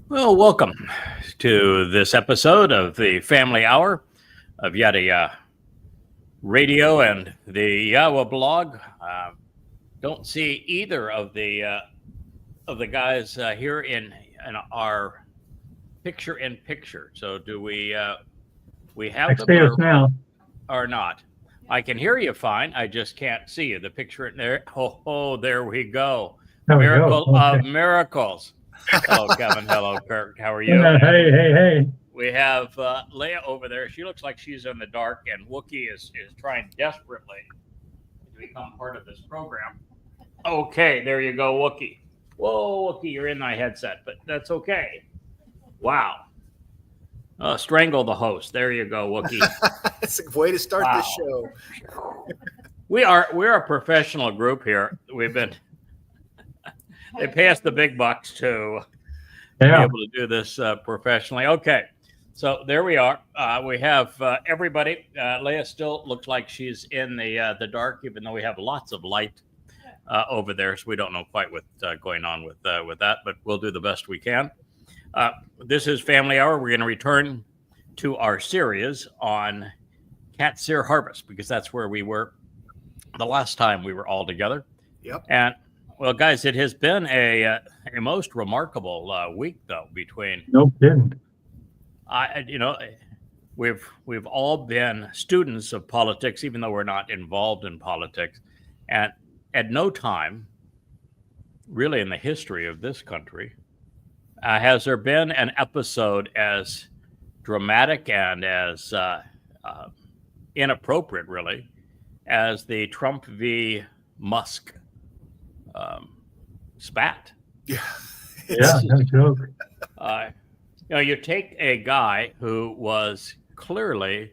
Well, welcome to this episode of the Family Hour of Yada Radio and the YAHOWAH blog. Don't see either of the guys here in our picture in picture. So do we have them see us now. or not? I can hear you fine. I just can't see you. The picture in there. Oh, there we go. There we Miracle go. Okay. of miracles. Hello, Kevin. Hello, Kirk. How are you? Hey. We have Leah over there. She looks like she's in the dark, and Wookie is trying desperately to become part of this program. Okay, there you go, Wookie. Whoa, Wookie, you're in my headset, but that's okay. Wow. Strangle the host. There you go, Wookie. It's a way to start Wow. this show. We're a professional group here. We've been they pay us the big bucks to be able to do this professionally. Okay, so there we are. We have everybody. Leah still looks like she's in the dark, even though we have lots of light over there. So we don't know quite what's going on with that, but we'll do the best we can. This is Family Hour. We're going to return to our series on Qatsyr harvest because that's where we were the last time we were all together. Yep. And well, guys, it has been a most remarkable week, though. Between No kidding. we've all been students of politics, even though we're not involved in politics. And at no time, really, in the history of this country, has there been an episode as dramatic and as inappropriate, really, as the Trump v. Musk spat. Yeah. No joke. You take a guy who was clearly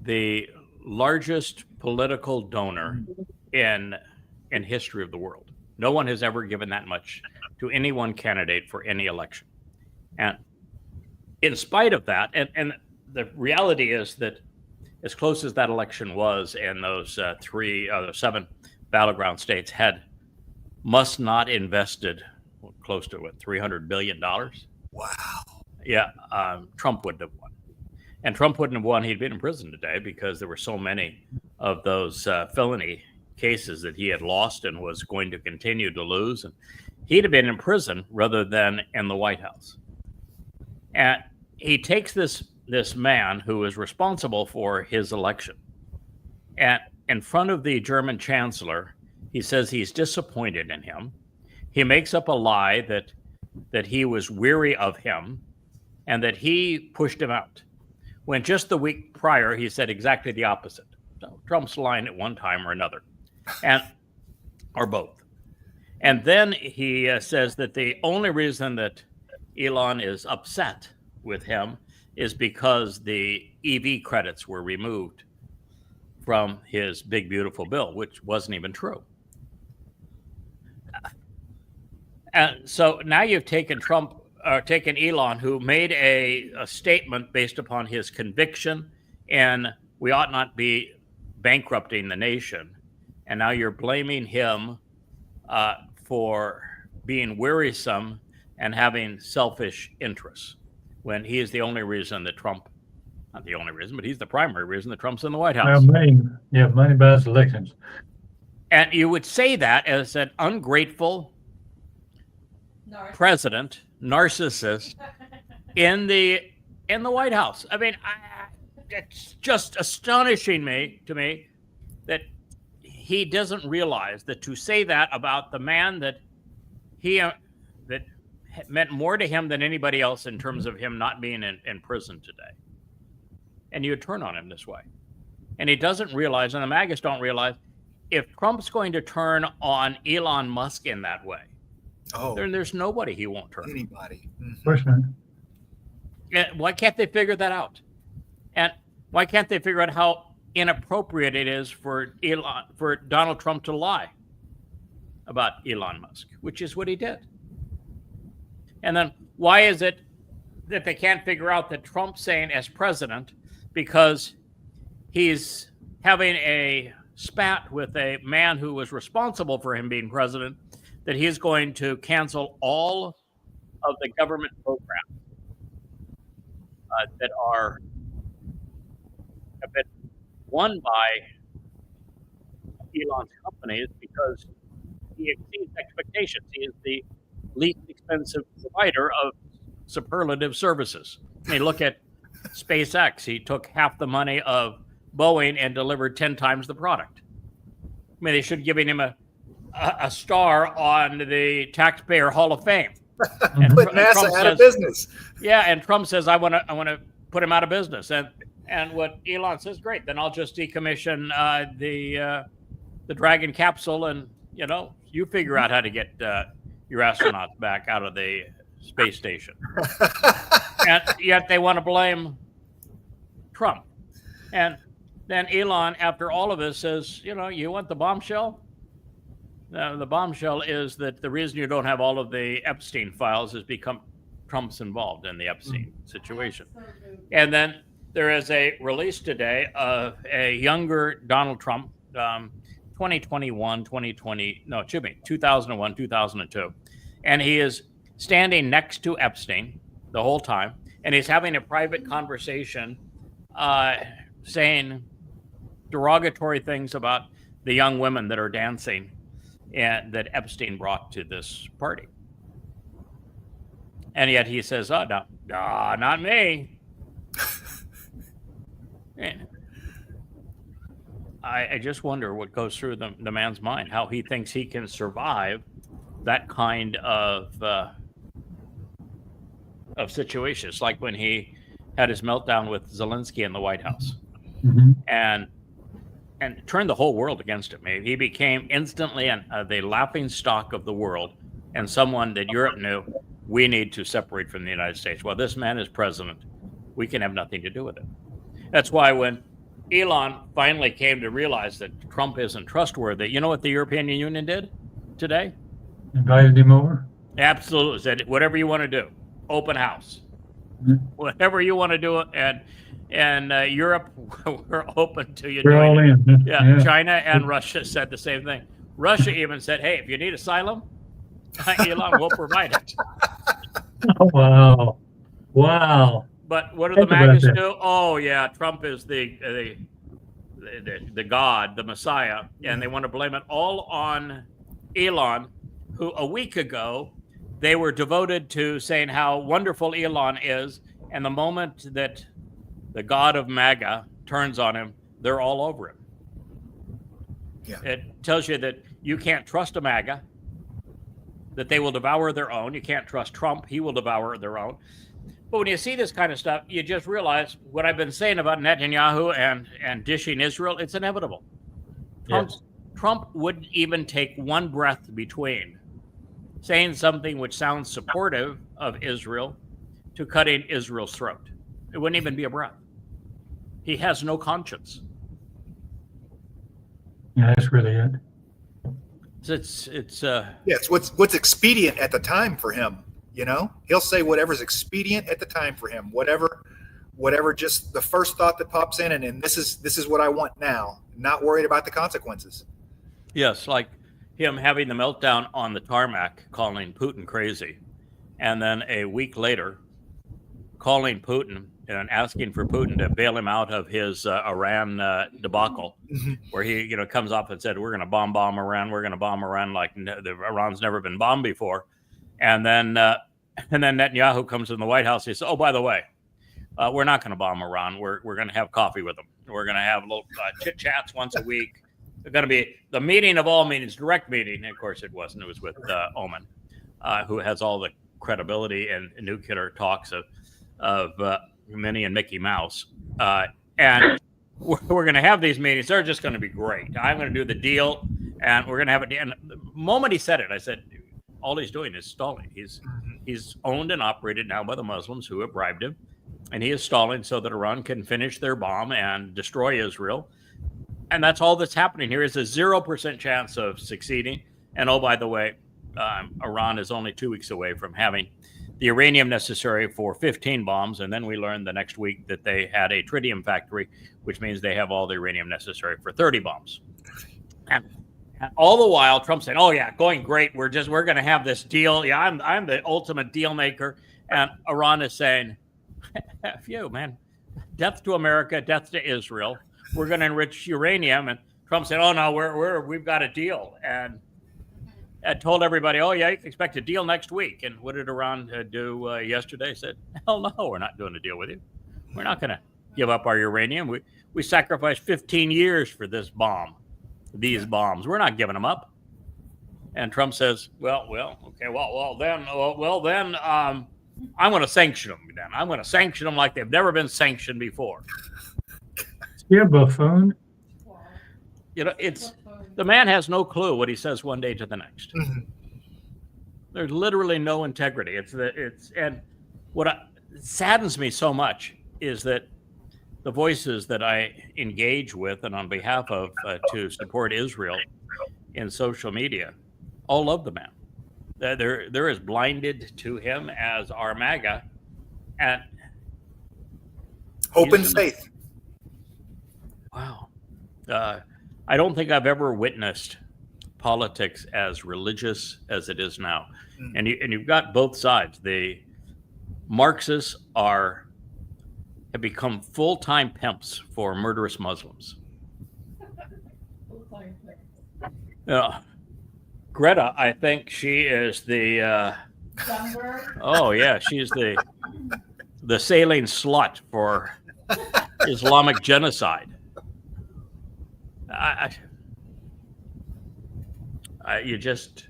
the largest political donor in history of the world. No one has ever given that much to any one candidate for any election. And in spite of that, and the reality is that as close as that election was, and those seven battleground states must not invested close to $300 billion. Wow. Yeah, Trump wouldn't have won. And Trump wouldn't have won. He'd been in prison today because there were so many of those felony cases that he had lost and was going to continue to lose. And he'd have been in prison rather than in the White House. And he takes this man who is responsible for his election, and in front of the German chancellor, he says he's disappointed in him. He makes up a lie that he was weary of him and that he pushed him out, when just the week prior he said exactly the opposite. So Trump's lying at one time or another, or both. And then he says that the only reason that Elon is upset with him is because the EV credits were removed from his big, beautiful bill, which wasn't even true. And so now you've taken Elon, who made a statement based upon his conviction, and we ought not be bankrupting the nation. And now you're blaming him for being wearisome and having selfish interests, when he is the only reason that Trump, not the only reason, but he's the primary reason that Trump's in the White House. Money buys elections. And you would say that as an ungrateful president, narcissist in the White House. I mean, it's just astonishing to me that he doesn't realize that to say that about the man that that meant more to him than anybody else in terms of him not being in prison today. And you turn on him this way. And he doesn't realize, and the MAGAs don't realize, if Trump's going to turn on Elon Musk in that way, then there's nobody he won't turn. Anybody. And why can't they figure that out? And why can't they figure out how inappropriate it is for Donald Trump to lie about Elon Musk, which is what he did? And then why is it that they can't figure out that Trump's saying as president, because he's having a spat with a man who was responsible for him being president, that he's going to cancel all of the government programs that have been won by Elon's companies because he exceeds expectations. He is the least expensive provider of superlative services. I mean, look at SpaceX. He took half the money of Boeing and delivered 10 times the product. I mean, they should be giving him a star on the Taxpayer Hall of Fame. And put NASA out of business. Yeah, and Trump says, I want to put him out of business. And what Elon says, great, then I'll just decommission the Dragon capsule, and you figure out how to get your astronauts back out of the space station. And yet they want to blame Trump. And then Elon, after all of this, says, you want the bombshell? The bombshell is that the reason you don't have all of the Epstein files is because Trump's involved in the Epstein situation. And then there is a release today of a younger Donald Trump, 2001, 2002. And he is standing next to Epstein the whole time. And he's having a private conversation saying derogatory things about the young women that are dancing and that Epstein brought to this party. And yet he says, oh, no, not me. And I just wonder what goes through the man's mind, how he thinks he can survive that kind of situations, like when he had his meltdown with Zelensky in the White House, and turned the whole world against him. He became instantly the laughing stock of the world, and someone that Europe knew we need to separate from the United States. Well, this man is president. We can have nothing to do with it. That's why when Elon finally came to realize that Trump isn't trustworthy, you know what the European Union did today? Invited him over? Absolutely. Said, whatever you want to do, open house. Whatever you want to do. And Europe, we're open to you We're doing all it. in. Yeah, China and Russia said the same thing. Russia even said, hey, if you need asylum, Elon will provide it. Oh, wow. But what do the MAGAs do? Oh, yeah, Trump is the God, the Messiah, and they want to blame it all on Elon, who a week ago they were devoted to saying how wonderful Elon is, and the moment that the God of MAGA turns on him, they're all over him. Yeah. It tells you that you can't trust a MAGA, that they will devour their own. You can't trust Trump. He will devour their own. But when you see this kind of stuff, you just realize what I've been saying about Netanyahu and dishing Israel, it's inevitable. Trump wouldn't even take one breath between saying something which sounds supportive of Israel to cutting Israel's throat. It wouldn't even be a breath. He has no conscience. Yeah, that's really it. It's what's expedient at the time for him. He'll say whatever's expedient at the time for him, whatever just the first thought that pops in, and this is what I want now, not worried about the consequences. Yes, like him having the meltdown on the tarmac, calling Putin crazy, and then a week later calling Putin and asking for Putin to bail him out of his Iran debacle, where he comes up and said, we're going to bomb Iran, we're going to bomb Iran like Iran's never been bombed before. And then Netanyahu comes in the White House. He says, "Oh, by the way, we're not going to bomb Iran. We're going to have coffee with them. We're going to have little chit chats once a week. It's going to be the meeting of all meetings, direct meeting." And of course, it wasn't. It was with Oman, who has all the credibility and nuclear talks of Minnie and Mickey Mouse. And we're going to have these meetings. They're just going to be great. I'm going to do the deal, and we're going to have it. And the moment he said it, I said, all he's doing is stalling. He's owned and operated now by the Muslims who have bribed him, and he is stalling so that Iran can finish their bomb and destroy Israel. And that's all that's happening here. Is a 0% chance of succeeding. And oh, by the way, Iran is only 2 weeks away from having the uranium necessary for 15 bombs. And then we learned the next week that they had a tritium factory, which means they have all the uranium necessary for 30 bombs. And all the while, Trump saying, "Oh yeah, going great. We're going to have this deal. Yeah, I'm the ultimate deal maker." And Iran is saying, "F you, man. Death to America, death to Israel. We're going to enrich uranium." And Trump said, "Oh no, we've got a deal." And I told everybody, "Oh yeah, you can expect a deal next week." And what did Iran do yesterday? Said, "Hell no, we're not doing a deal with you. We're not going to give up our uranium. We sacrificed 15 years for this bomb." These bombs, we're not giving them up. And Trump says, "Well, okay, then, I'm going to sanction them. Then I'm going to sanction them like they've never been sanctioned before." You're a buffoon. It's the man has no clue what he says one day to the next. Mm-hmm. There's literally no integrity. And what saddens me so much is that the voices that I engage with and on behalf of to support Israel in social media all love the man. They're as blinded to him as our MAGA. And Hope and faith. Wow. I don't think I've ever witnessed politics as religious as it is now. And you've got both sides. The Marxists have become full-time pimps for murderous Muslims. Greta, I think she is the oh yeah, she's the sailing slut for Islamic genocide. You just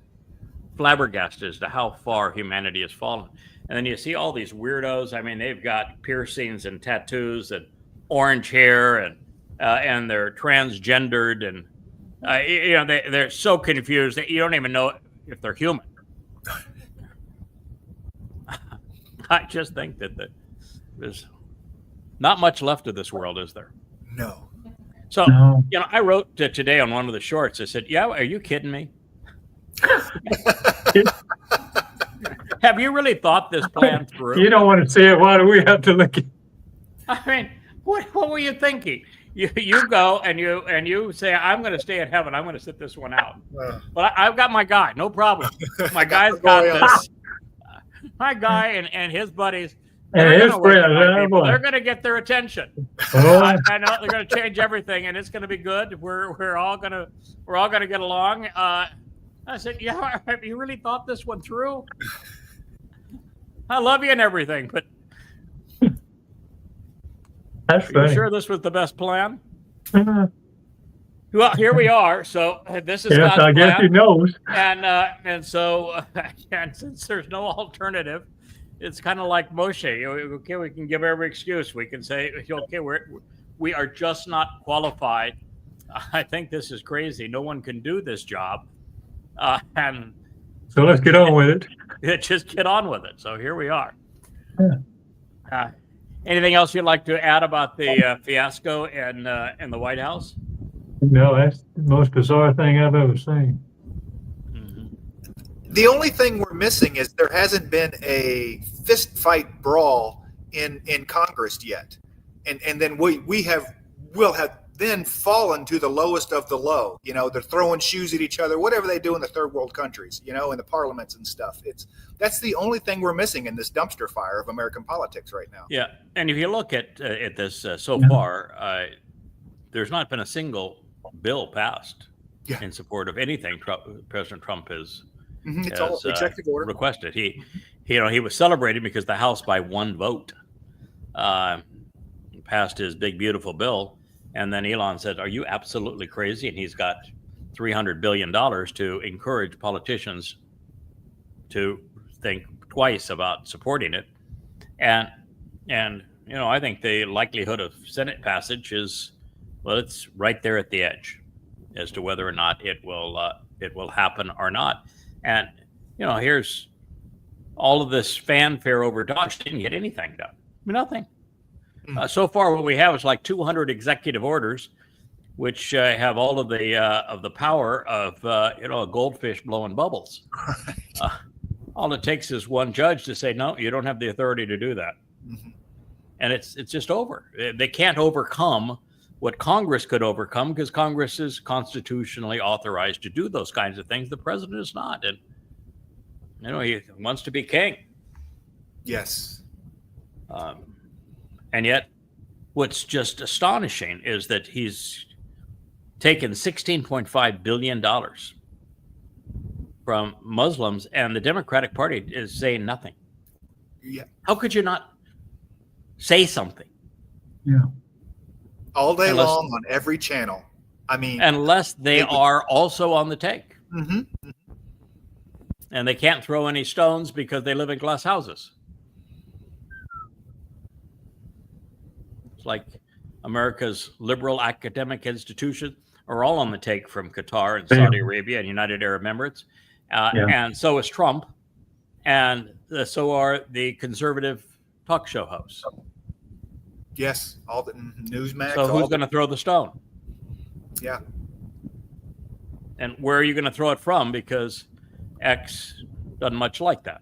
flabbergasted as to how far humanity has fallen. And then you see all these weirdos. I mean, they've got piercings and tattoos and orange hair, and they're transgendered, and they're so confused that you don't even know if they're human. I just think that there's not much left of this world, is there? No. So, I wrote today on one of the shorts. I said, "Yeah, are you kidding me? Have you really thought this plan through?" You don't want to see it. Why do we have to look at it? I mean, what were you thinking? You go and you say, "I'm going to stay in heaven. I'm going to sit this one out." But I've got my guy. No problem. My guy's got this. My guy and his buddies. They're going to get their attention. I know they're going to change everything, and it's going to be good. We're all going to get along. I said, "Yeah, have you really thought this one through? I love you and everything, but That's are you sure this was the best plan?" Well, here we are. So this is God's I guess plan. he knows. And so since there's no alternative, it's kind of like Moshe. Okay, we can give every excuse. We can say, "Okay, we are just not qualified. I think this is crazy. No one can do this job." And so let's get on with it. Just get on with it. So here we are. Yeah. Anything else you'd like to add about the fiasco in the White House? No, that's the most bizarre thing I've ever seen. The only thing we're missing is there hasn't been a fist fight brawl in Congress yet, and then we'll have then fallen to the lowest of the low. They're throwing shoes at each other, whatever they do in the third world countries, in the parliaments and stuff. That's the only thing we're missing in this dumpster fire of American politics right now. Yeah, and if you look at this so far, there's not been a single bill passed in support of anything President Trump has It's all executive order requested. He was celebrating because the House by one vote passed his big beautiful bill, and then Elon said, "Are you absolutely crazy?" And he's got $300 billion to encourage politicians to think twice about supporting it, and I think the likelihood of Senate passage is, well, it's right there at the edge as to whether or not it will happen or not. And, here's all of this fanfare over Dodge. Didn't get anything done. Nothing. So far, what we have is like 200 executive orders, which have all of the power of, a goldfish blowing bubbles. All it takes is one judge to say, "No, you don't have the authority to do that." And it's just over. They can't overcome what Congress could overcome, because Congress is constitutionally authorized to do those kinds of things. The president is not. And, he wants to be king. Yes. And yet, what's just astonishing is that he's taken $16.5 billion from Muslims, and the Democratic Party is saying nothing. Yeah. How could you not say something? Yeah. All day long on every channel. I mean, unless they are also on the take. Mm-hmm. And they can't throw any stones because they live in glass houses. It's like America's liberal academic institutions are all on the take from Qatar and Saudi Arabia and United Arab Emirates. And so is Trump. And so are the conservative talk show hosts. Yes, all the Newsmax. So who's going to throw the stone? Yeah. And where are you going to throw it from? Because X doesn't much like that.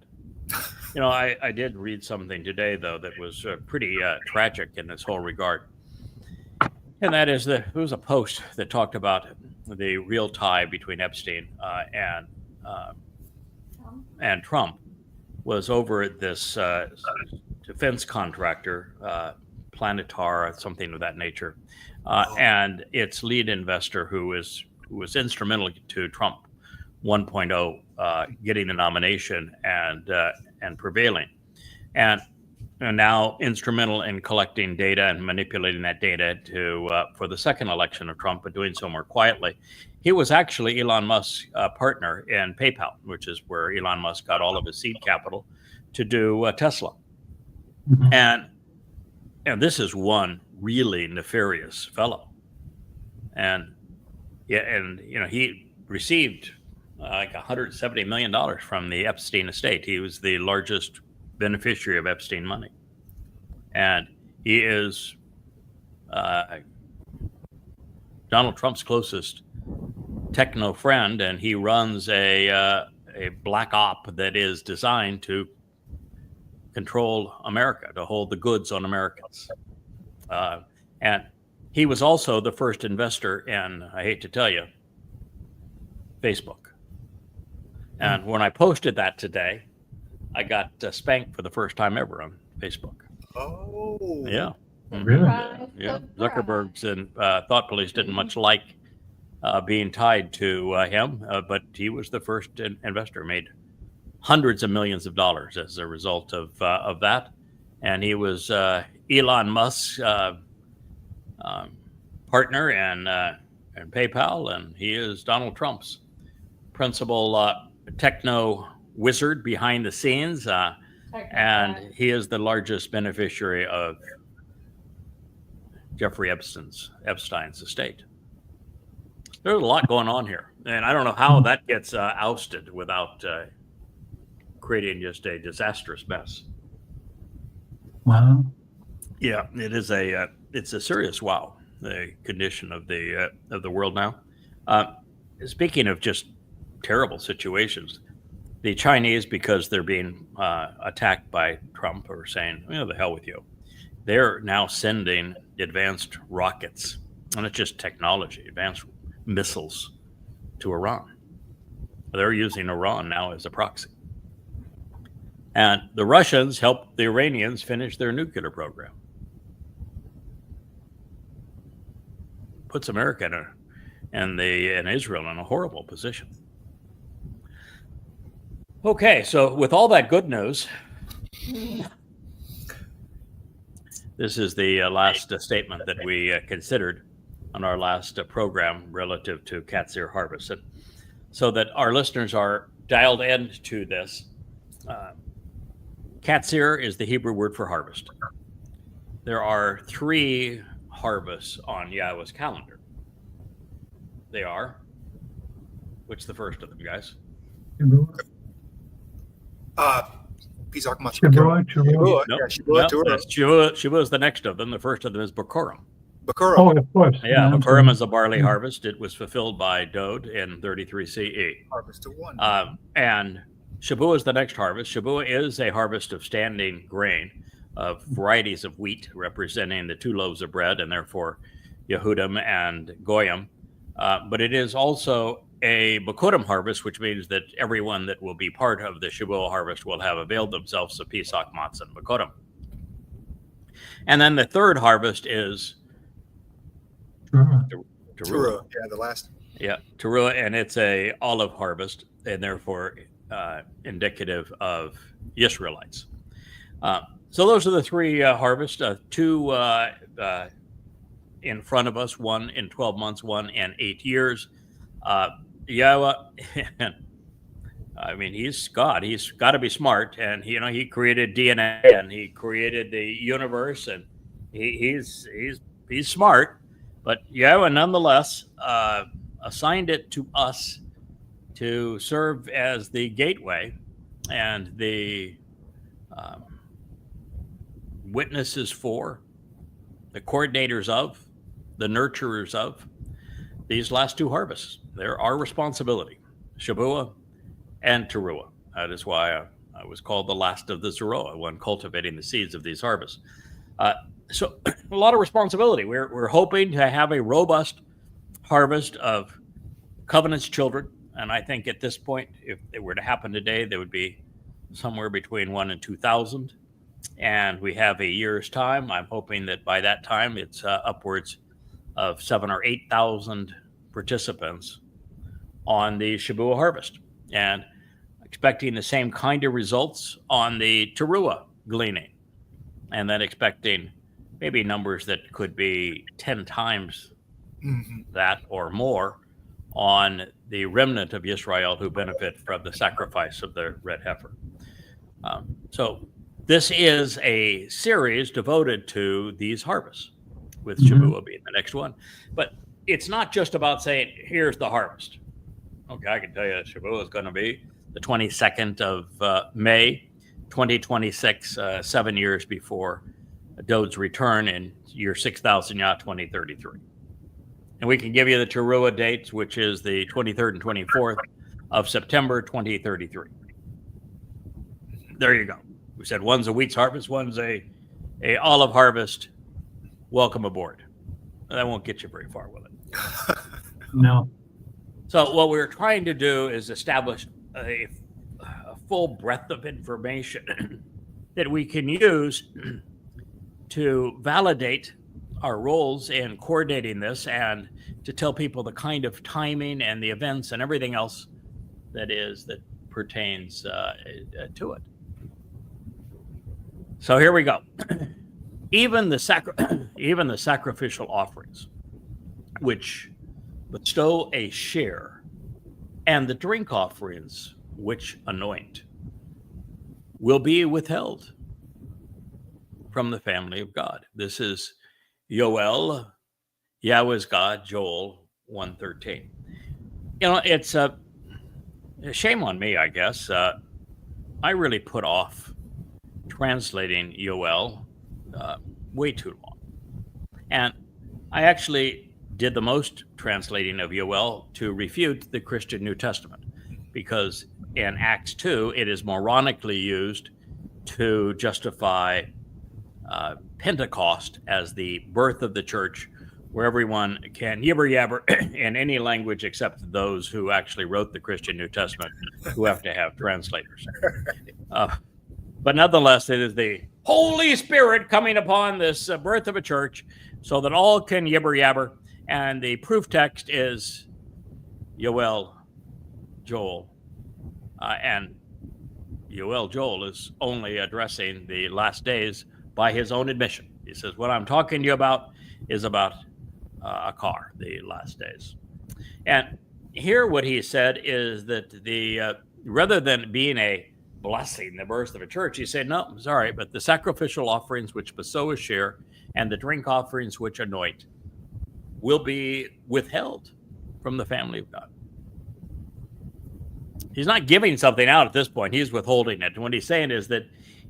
I did read something today, though, that was pretty tragic in this whole regard. And that is there was a post that talked about the real tie between Epstein and Trump was over this defense contractor, Planetar, something of that nature, and its lead investor, who was instrumental to Trump 1.0 getting the nomination and prevailing, and now instrumental in collecting data and manipulating that data for the second election of Trump, but doing so more quietly. He was actually Elon Musk's partner in PayPal, which is where Elon Musk got all of his seed capital to do Tesla. Mm-hmm. And this is one really nefarious fellow. And he received like $170 million from the Epstein estate. He was the largest beneficiary of Epstein money. And he is Donald Trump's closest techno friend, and he runs a black op that is designed to control America, to hold the goods on Americans. And he was also the first investor in, I hate to tell you, Facebook. And when I posted that today, I got spanked for the first time ever on Facebook. Oh. Yeah. Really? Yeah. Zuckerberg's and Thought Police didn't much like being tied to him, but he was the first investor, made hundreds of millions of dollars as a result of that. And he was Elon Musk's partner in PayPal, and he is Donald Trump's principal techno wizard behind the scenes, and he is the largest beneficiary of Jeffrey Epstein's estate. There's a lot going on here, and I don't know how that gets ousted without creating just a disastrous mess. Wow. Yeah, it's a serious wow, the condition of the world now. Speaking of just terrible situations, the Chinese, because they're being attacked by Trump, are saying, the hell with you. They're now sending advanced rockets, and it's just technology, advanced missiles to Iran. They're using Iran now as a proxy. And the Russians helped the Iranians finish their nuclear program. Puts America and Israel in a horrible position. Okay, so with all that good news, this is the last statement that we considered on our last program relative to Qatsyr harvest. And so that our listeners are dialed into this, Qatsyr is the Hebrew word for harvest. There are 3 harvests on Yahowah's calendar. They are, which the first of them, guys? Shabat, Shavuot is the next of them. The first of them is Bikurim. Oh, of course. Yeah, Bikurim is a barley harvest. It was fulfilled by Dode in 33 CE. Harvest of one. And Shavuot is the next harvest. Shavuot is a harvest of standing grain of varieties of wheat, representing the 2 loaves of bread, and therefore Yehudim and Goyim, but it is also a Bokurim harvest, which means that everyone that will be part of the Shavuot harvest will have availed themselves of Pesach, Matzah, and Bokurim. And then the third harvest is Sure. Towrah, yeah, the last. Yeah, Towrah, and it's a olive harvest, and therefore indicative of Israelites. So those are the three harvests, two in front of us, one in 12 months, one in 8 years. Yahowah, I mean, he's God. He's got to be smart, and he created DNA, and he created the universe, and he's smart. But Yahowah, nonetheless, assigned it to us to serve as the gateway and the witnesses for, the coordinators of, the nurturers of these last two harvests. They're our responsibility, Shavuot and Towrah. That is why I was called the last of the Zeroah, one cultivating the seeds of these harvests. So a lot of responsibility. We're hoping to have a robust harvest of covenant's children. And I think at this point, if it were to happen today, there would be somewhere between 1,000 and 2,000. And we have a year's time. I'm hoping that by that time, it's upwards of 7,000 or 8,000 participants on the Shavuot harvest. And expecting the same kind of results on the Towrah gleaning. And then expecting maybe numbers that could be 10 times that or more on the remnant of Israel who benefit from the sacrifice of the red heifer. So this is a series devoted to these harvests, with Shavuot being the next one. But it's not just about saying, here's the harvest. Okay, I can tell you Shavuot is going to be the 22nd of May, 2026, 7 years before Dod's return in year 6,000 Yah 2033. And we can give you the Towrah dates, which is the 23rd and 24th of September 2033. There you go. We said one's a wheat's harvest, one's a olive harvest. Welcome aboard. That won't get you very far with it. No. So what we're trying to do is establish a full breadth of information that we can use to validate our roles in coordinating this and to tell people the kind of timing and the events and everything else that pertains to it. So here we go. Even the sacrificial offerings, which bestow a share, and the drink offerings, which anoint, will be withheld from the family of God. This is Yoel, Yahweh's God, Joel 1:13. It's a shame on me, I guess. I really put off translating Yoel way too long. And I actually did the most translating of Yoel to refute the Christian New Testament, because in Acts 2, it is moronically used to justify Pentecost as the birth of the church, where everyone can yibber yabber in any language except those who actually wrote the Christian New Testament, who have to have translators. But nonetheless, it is the Holy Spirit coming upon this birth of a church so that all can yibber yabber. And the proof text is Yoel, Joel. And Yoel, Joel is only addressing the last days by his own admission. He says, what I'm talking to you about is about a car, the last days. And here what he said is that the rather than being a blessing, the birth of a church, he said, no, sorry, but the sacrificial offerings which bestow a share and the drink offerings which anoint will be withheld from the family of God. He's not giving something out at this point. He's withholding it. And what he's saying is that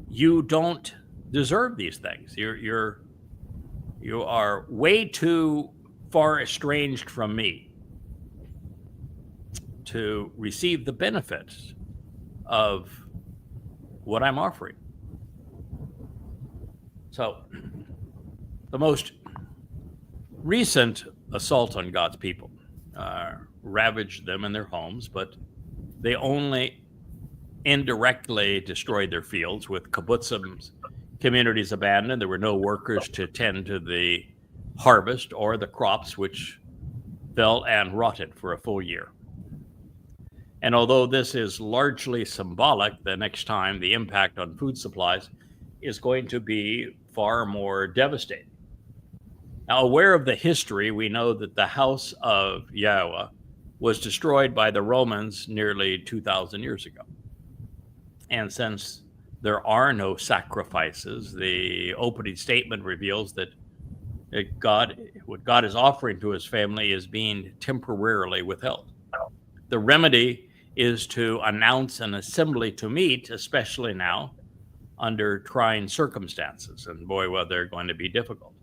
you don't deserve these things. You are way too far estranged from me to receive the benefits of what I'm offering. So the most recent assault on God's people ravaged them in their homes, but they only indirectly destroyed their fields with kibbutzim communities abandoned. There were no workers to tend to the harvest or the crops, which fell and rotted for a full year. And although this is largely symbolic, the next time the impact on food supplies is going to be far more devastating. Now, aware of the history, we know that the house of YAHOWAH was destroyed by the Romans nearly 2,000 years ago. And since there are no sacrifices, the opening statement reveals that what God is offering to his family is being temporarily withheld. The remedy is to announce an assembly to meet, especially now under trying circumstances. And boy, well, they're going to be difficult.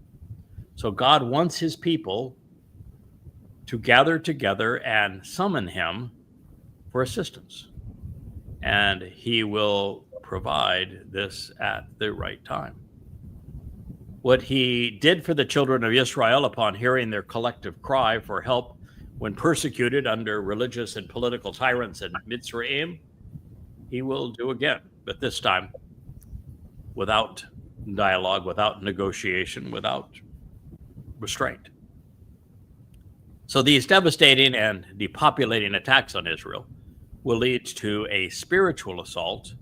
So God wants his people to gather together and summon him for assistance. And he will provide this at the right time. What he did for the children of Israel upon hearing their collective cry for help when persecuted under religious and political tyrants in Mitzrayim, he will do again, but this time without dialogue, without negotiation, without restraint. So these devastating and depopulating attacks on Israel will lead to a spiritual assault,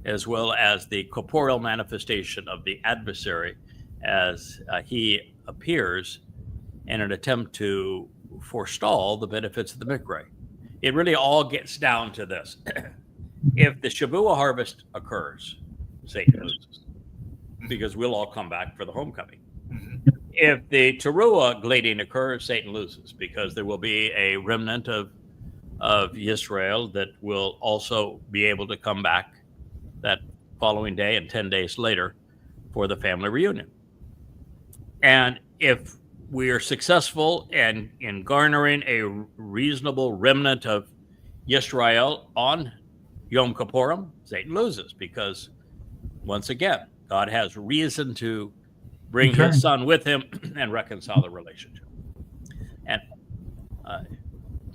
as well as the corporeal manifestation of the adversary as he appears in an attempt to forestall the benefits of the Mikra. It really all gets down to this. If the Shavua harvest occurs, Satan loses, because we'll all come back for the homecoming. If the Towrah glading occurs, Satan loses, because there will be a remnant of Israel that will also be able to come back that following day and 10 days later for the family reunion. And if we are successful in garnering a reasonable remnant of Yisrael on Yom Kippurim, Satan loses, because once again, God has reason to bring his son with him and reconcile the relationship. And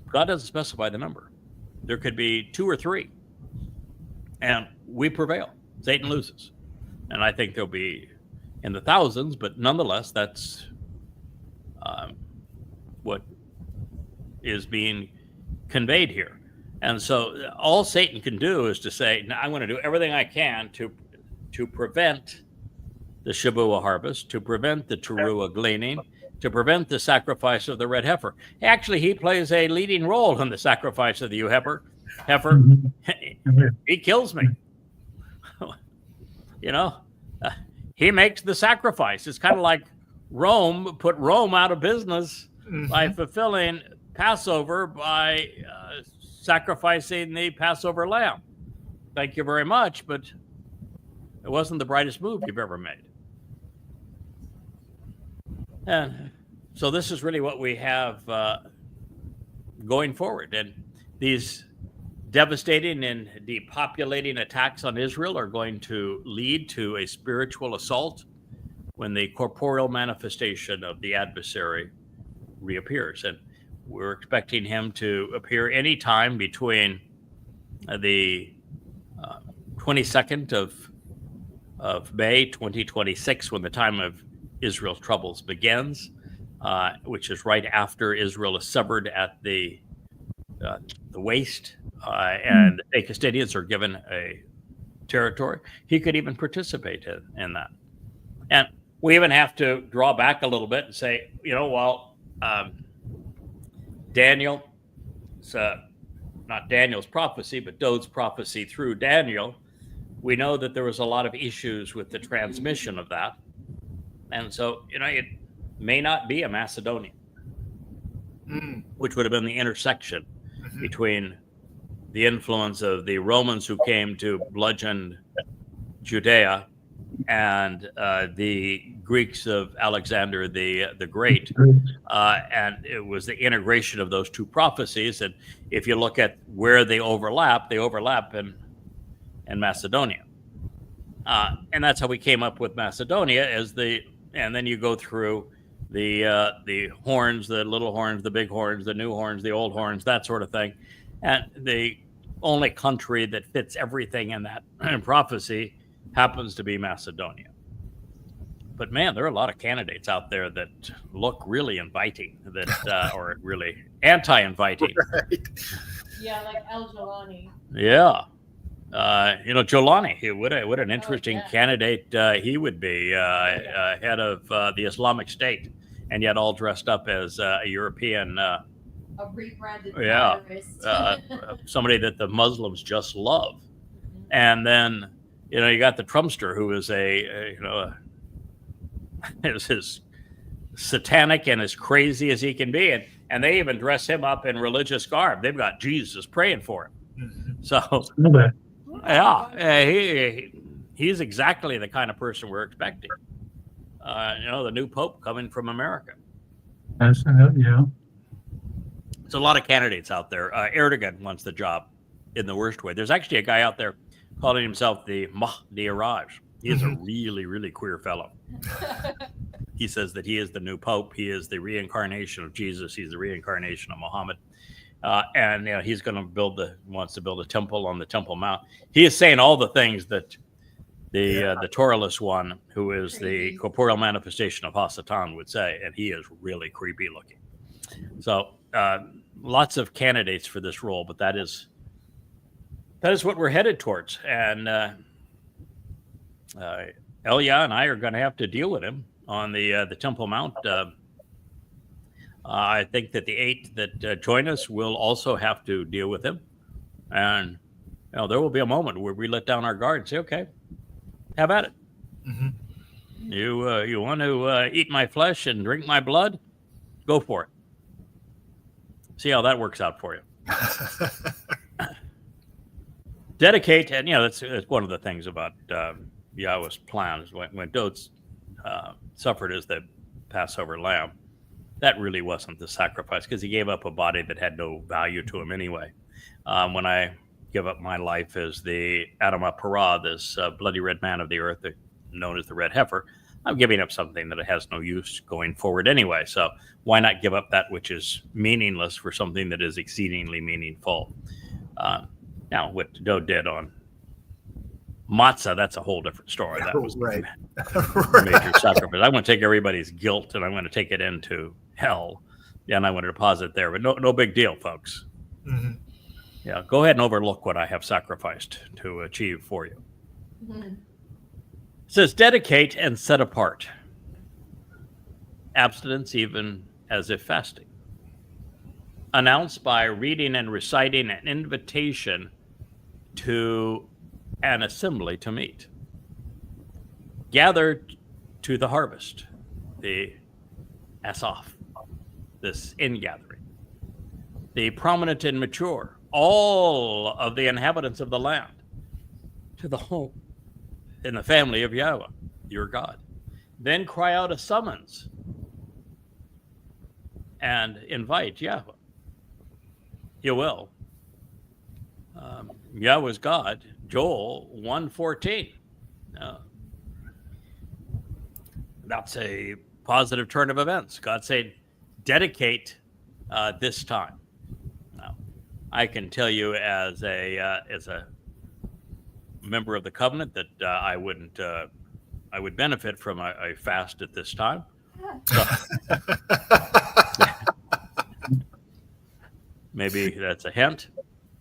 God doesn't specify the number. There could be 2 or 3, and we prevail. Satan loses. And I think there'll be in the thousands, but nonetheless, that's what is being conveyed here. And so all Satan can do is to say, now I'm going to do everything I can to prevent the Shavua harvest, to prevent the Towrah gleaning, to prevent the sacrifice of the red heifer. Actually, he plays a leading role in the sacrifice of the heifer. He kills me. He makes the sacrifice. It's kind of like Rome put Rome out of business by fulfilling Passover by sacrificing the Passover lamb. Thank you very much, but it wasn't the brightest move you've ever made. And so this is really what we have going forward. And these devastating and depopulating attacks on Israel are going to lead to a spiritual assault when the corporeal manifestation of the adversary reappears. And we're expecting him to appear anytime between the 22nd of May 2026, when the time of Israel's troubles begins, which is right after Israel is severed at the waist, and the Castilians are given a territory. He could even participate in that. And we even have to draw back a little bit and say, Daniel, not Daniel's prophecy, but Dode's prophecy through Daniel, we know that there was a lot of issues with the transmission of that. And so, it may not be a Macedonian, which would have been the intersection between the influence of the Romans who came to bludgeon Judea and the Greeks of Alexander the Great. And it was the integration of those two prophecies. And if you look at where they overlap in Macedonia. And that's how we came up with Macedonia and then you go through the horns, the little horns, the big horns, the new horns, the old horns, that sort of thing. And the only country that fits everything in that prophecy happens to be Macedonia. But man, there are a lot of candidates out there that look really inviting, that or really anti-inviting. Right. Yeah, like El Jolani. Yeah. Jolani, what an interesting candidate he would be, head of the Islamic State, and yet all dressed up as a European, A rebranded terrorist. somebody that the Muslims just love. And then, you got the Trumpster, who is is as satanic and as crazy as he can be, and they even dress him up in religious garb. They've got Jesus praying for him. So. Yeah, he's exactly the kind of person we're expecting. The new pope coming from America. Yeah. There's a lot of candidates out there. Erdogan wants the job in the worst way. There's actually a guy out there calling himself the Mahdi Araj. He is a really, really queer fellow. He says that he is the new pope. He is the reincarnation of Jesus. He's the reincarnation of Muhammad. And he's going to wants to build a temple on the Temple Mount. He is saying all the things that the Torahless one, who is the corporeal manifestation of Hasatan, would say, and he is really creepy looking. So lots of candidates for this role, but that is what we're headed towards. And Elia and I are going to have to deal with him on the Temple Mount. I think that the 8 that join us will also have to deal with him. And there will be a moment where we let down our guard and say, okay, have at it. Mm-hmm. You want to eat my flesh and drink my blood? Go for it. See how that works out for you. Dedicate, and that's one of the things about Yahweh's plan is when Dod suffered as the Passover lamb. That really wasn't the sacrifice, because he gave up a body that had no value to him anyway. When I give up my life as the Adamah Parah, this bloody red man of the earth, known as the red heifer, I'm giving up something that has no use going forward anyway. So why not give up that which is meaningless for something that is exceedingly meaningful? Now, what Dod did on matzah, that's a whole different story. That was right. A major sacrifice. I'm going to take everybody's guilt and I'm going to take it into hell, and I'm going to deposit it there. But no big deal, folks. Mm-hmm. Yeah, go ahead and overlook what I have sacrificed to achieve for you. Mm-hmm. It says, dedicate and set apart. Abstinence, even as if fasting. Announce by reading and reciting an invitation to an assembly to meet. Gather to the harvest, the Asaph, this ingathering. The prominent and mature, all of the inhabitants of the land, to the home in the family of Yahweh, your God. Then cry out a summons and invite Yahweh. You will. Yahweh's God, Joel 1:14. That's a positive turn of events. God said, dedicate this time. Now, I can tell you as a member of the covenant that I would benefit from a fast at this time. So, maybe that's a hint.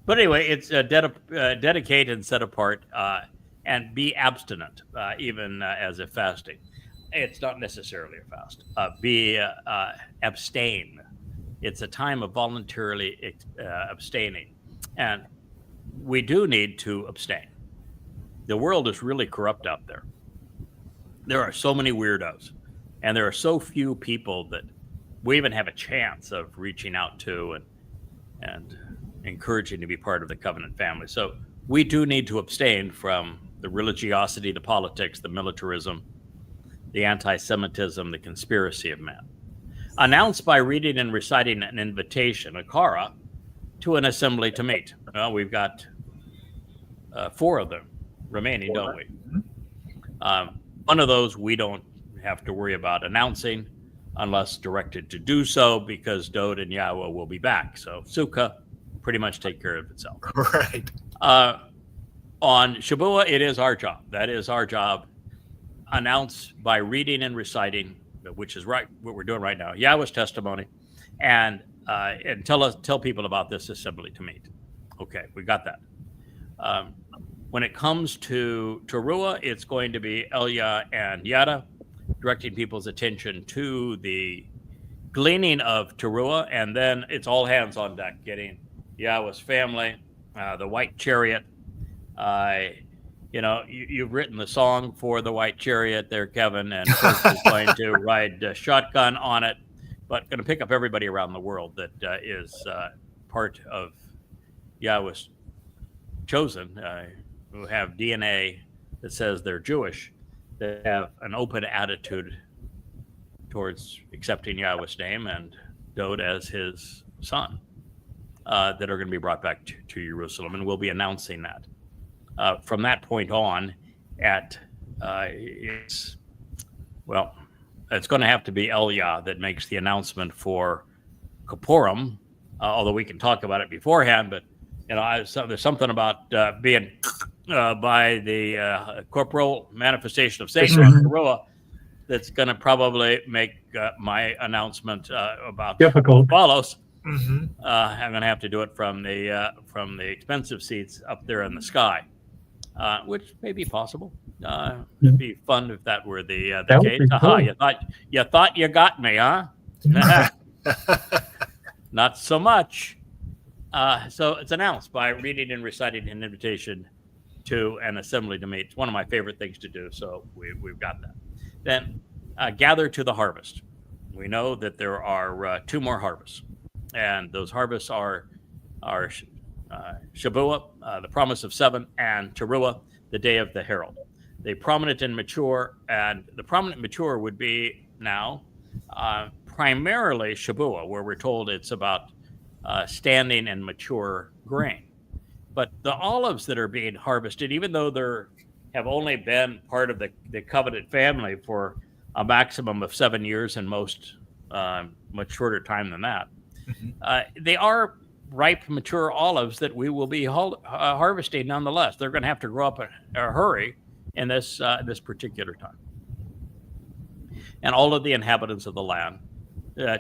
But anyway, it's dedicate and set apart and be abstinent, even as if fasting. It's not necessarily a fast. Abstain. It's a time of voluntarily abstaining. And we do need to abstain. The world is really corrupt out there. There are so many weirdos, and there are so few people that we even have a chance of reaching out to and encouraging to be part of the covenant family. So we do need to abstain from the religiosity, the politics, the militarism, the anti-Semitism, the conspiracy of man. Announced by reading and reciting an invitation, a kara, to an assembly to meet. Well, we've got 4 of them remaining, don't we? One of those we don't have to worry about announcing. unless directed to do so, because Dode and YAHOWAH will be back. So Sukkah pretty much take care of itself. Right. On Shabuah, it is our job. That is our job. Announce by reading and reciting, which is right what we're doing right now, YAHOWAH's testimony, and tell people about this assembly to meet. Okay, we got that. When it comes to Towrah, it's going to be Elia and Yada, directing people's attention to the gleaning of Towrah, and then it's all hands on deck, getting YAHOWAH's family, the white chariot. You've written the song for the white chariot there, Kevin, and Chris is going to ride shotgun on it, but going to pick up everybody around the world that is part of YAHOWAH's chosen, who have DNA that says they're Jewish, that have an open attitude towards accepting YAHOWAH's name and Dode as his son, that are going to be brought back to Jerusalem, and we'll be announcing that. From that point on, it's going to have to be Elia that makes the announcement for Kippurim, although we can talk about it beforehand. But there's something about being by the corporal manifestation of Satan on Towrah that's going to probably make my announcement about difficult. what follows. Mm-hmm. I'm going to have to do it from the expensive seats up there in the sky. Which may be possible. It'd be fun if that were the case. Cool. You thought you got me, huh? Not so much. So it's announced by reading and reciting an invitation to an assembly to meet. It's one of my favorite things to do. So we've got that. Then gather to the harvest. We know that there are 2 more harvests, and those harvests are Shabuah, the promise of 7, and Towrah, the day of the herald. The prominent and mature, and the prominent and mature would be now primarily Shabuah, where we're told it's about standing and mature grain. But the olives that are being harvested, even though they have only been part of the covenant family for a maximum of 7 years, and most much shorter time than that, they are ripe, mature olives that we will be harvesting nonetheless. They're going to have to grow up in a hurry in this particular time. And all of the inhabitants of the land,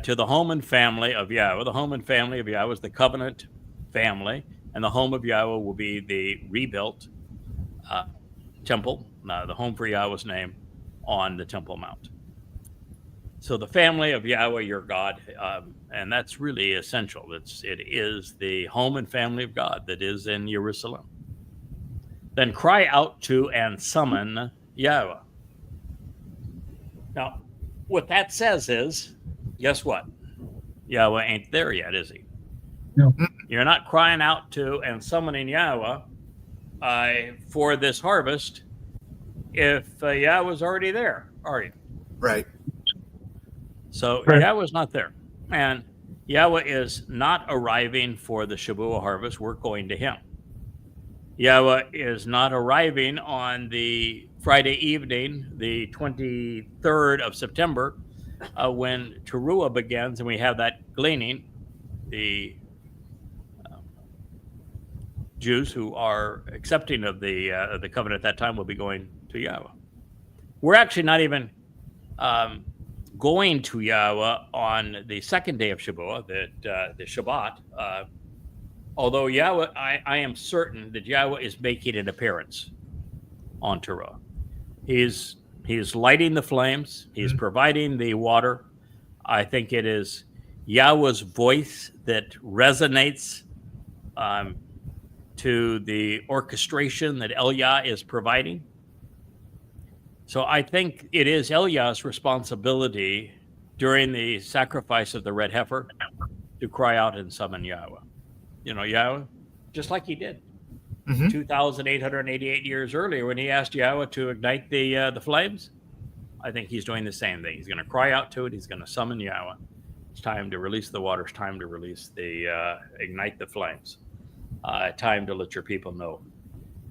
to the home and family of YAHOWAH. The home and family of YAHOWAH is the covenant family, and the home of YAHOWAH will be the rebuilt temple, the home for YAHOWAH's name on the Temple Mount. So the family of YAHOWAH, your God, and that's really essential. It is the home and family of God that is in Jerusalem. Then cry out to and summon YAHOWAH. Now, what that says is, guess what? YAHOWAH ain't there yet, is he? No. You're not crying out to and summoning YAHOWAH for this harvest if YAHOWAH's already there, are you? Right. So Right. YAHOWAH's not there. And YAHOWAH is not arriving for the Shabuah harvest. We're going to him. YAHOWAH is not arriving on the Friday evening, the 23rd of September, when Towrah begins and we have that gleaning. The Jews who are accepting of the covenant at that time will be going to YAHOWAH. We're actually not even going to YAHOWAH on the second day of Shabuah, the Shabbat. Although YAHOWAH, I am certain that YAHOWAH is making an appearance on Towrah. He's lighting the flames. He's providing the water. I think it is YAHOWAH's voice that resonates to the orchestration that Elia is providing. So I think it is Eliah's responsibility during the sacrifice of the red heifer to cry out and summon YAHOWAH. YAHOWAH, just like he did 2,888 years earlier when he asked YAHOWAH to ignite the flames. I think he's doing the same thing. He's going to cry out to it. He's going to summon YAHOWAH. It's time to release the water. It's time to release ignite the flames. Time to let your people know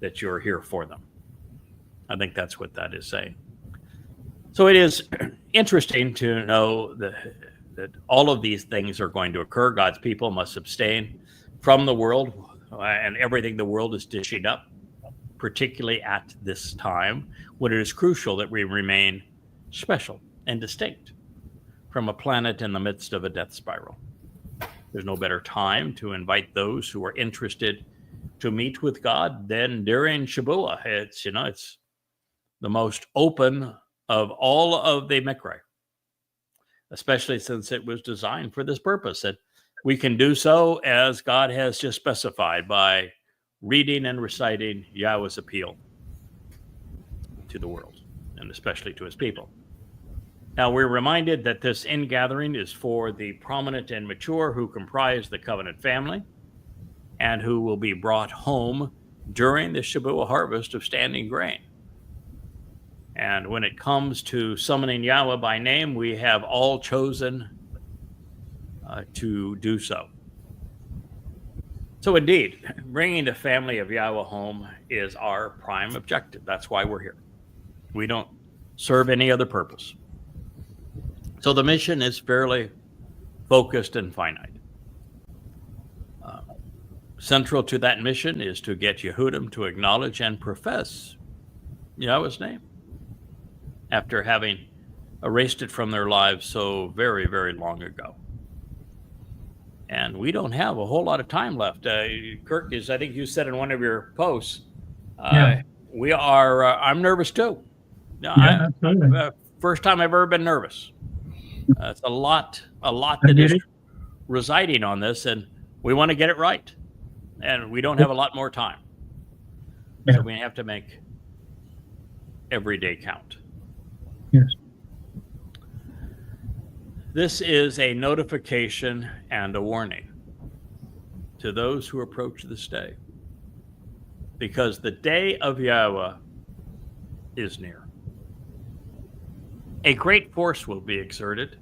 that you're here for them. I think that's what that is saying. So it is interesting to know that all of these things are going to occur. God's people must abstain from the world and everything the world is dishing up, particularly at this time when it is crucial that we remain special and distinct from a planet in the midst of a death spiral. There's no better time to invite those who are interested to meet with God than during Shabbat. It's the most open of all of the Mikra, especially since it was designed for this purpose. That we can do so as God has just specified by reading and reciting Yahweh's appeal to the world, and especially to his people. Now, we're reminded that this ingathering is for the prominent and mature who comprise the covenant family and who will be brought home during the Shabbat harvest of standing grain. And when it comes to summoning Yahweh by name, we have all chosen to do so. So indeed, bringing the family of Yahweh home is our prime objective. That's why we're here. We don't serve any other purpose. So the mission is fairly focused and finite. Central to that mission is to get Yehudim to acknowledge and profess Yahweh's name after having erased it from their lives so very, very long ago. And we don't have a whole lot of time left. Kirk, I think you said in one of your posts, we are, I'm nervous too. First time I've ever been nervous. It's a lot that is residing on this, and we want to get it right. And we don't have a lot more time. So we have to make every day count. Yes. This is a notification and a warning to those who approach this day, because the day of Yahweh is near. A great force will be exerted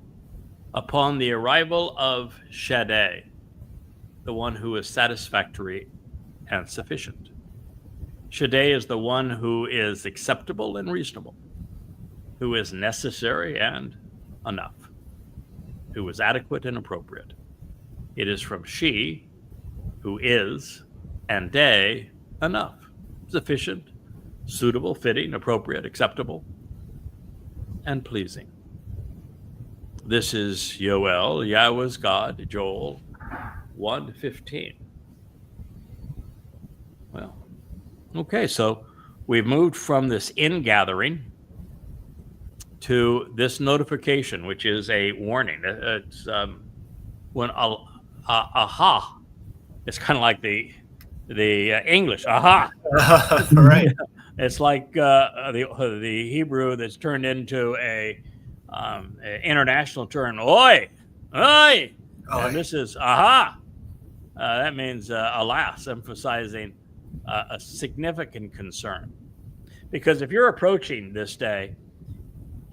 upon the arrival of Shaddai, the one who is satisfactory and sufficient. Shaddai is the one who is acceptable and reasonable, who is necessary and enough, who is adequate and appropriate. It is from she, who is, and day, enough, sufficient, suitable, fitting, appropriate, acceptable, and pleasing. This is Yoel, Yahweh's God, Joel 1:15. Well, okay, so we've moved from this ingathering to this notification, which is a warning. It's when aha, it's kind of like the English aha. Right. It's like the Hebrew that's turned into a international term. Oi, oi. And this is aha. That means alas, emphasizing a significant concern. Because if you're approaching this day,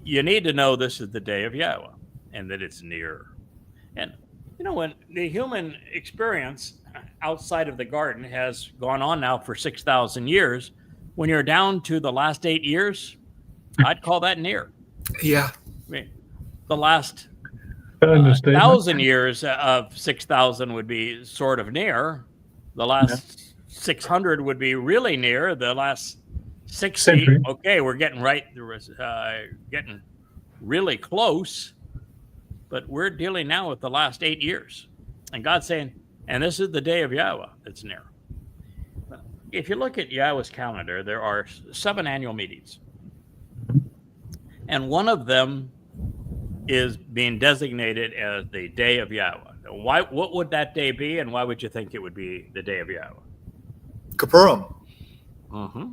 you need to know this is the day of Yahweh and that it's near. And, when the human experience outside of the garden has gone on now for 6,000 years, when you're down to the last 8 years, I'd call that near. Yeah. I mean, the last 1,000 years of 6,000 would be sort of near. The last 600 would be really near. The last 60, okay, we're getting getting really close. But we're dealing now with the last 8 years. And God's saying, and this is the day of Yahweh that's near. If you look at Yahweh's calendar, there are 7 annual meetings. And one of them is being designated as the day of Yahweh. What would that day be, and why would you think it would be the day of Yahweh? Kippurim. Mm-hmm.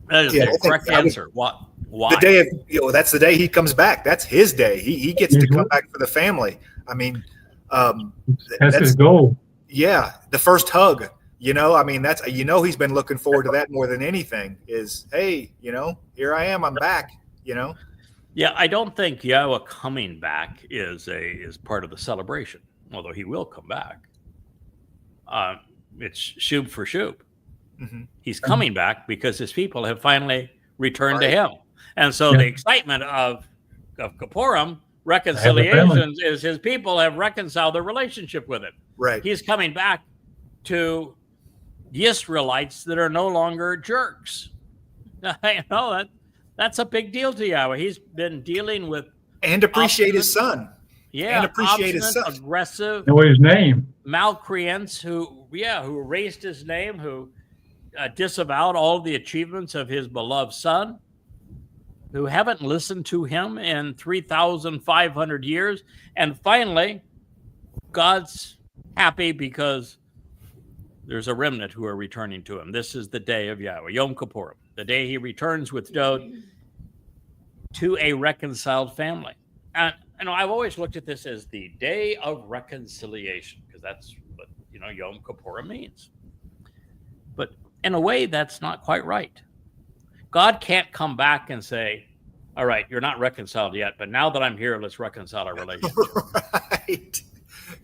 That is the correct answer. Why? The day of, that's the day he comes back. That's his day. He gets to come back for the family. I mean, that's his goal. Yeah, the first hug. I mean, that's he's been looking forward to that more than anything. Is hey, here I am. I'm back. Yeah, I don't think Yahweh coming back is part of the celebration, although he will come back. It's shub for shub. Mm-hmm. He's coming back because his people have finally returned to him. And so Yeah. the excitement of Kippurim, reconciliations, is his people have reconciled their relationship with him. Right. He's coming back to the Israelites that are no longer jerks. You know, that's a big deal to Yahweh. He's been dealing with And appreciate his son. yeah, And appreciate his obstinate, son. aggressive, Know his name. malcreants who erased his name, who disavowed all the achievements of his beloved son, who haven't listened to him in 3,500 years. And finally, God's happy because there's a remnant who are returning to him. This is the day of Yahweh, Yom Kippurim, the day he returns with Dod to a reconciled family. And I've always looked at this as the day of reconciliation, because that's what Yom Kippurim means. But in a way, that's not quite right. God can't come back and say, all right, you're not reconciled yet, but now that I'm here, let's reconcile our relationship. Right.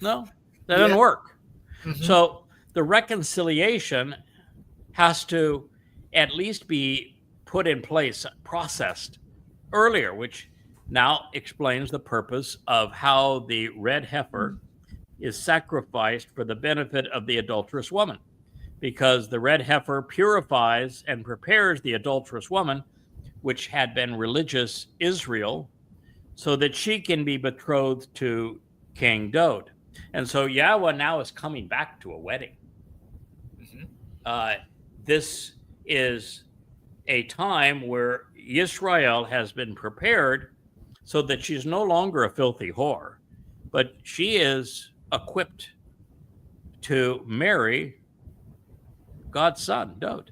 No, that doesn't work. Mhm. So the reconciliation has to at least be put in place, processed earlier, which now explains the purpose of how the red heifer is sacrificed for the benefit of the adulterous woman, because the red heifer purifies and prepares the adulterous woman, which had been religious Israel, so that she can be betrothed to King Dod. And so Yahweh now is coming back to a wedding. This is a time where Israel has been prepared so that she's no longer a filthy whore, but she is equipped to marry God's son, Dod.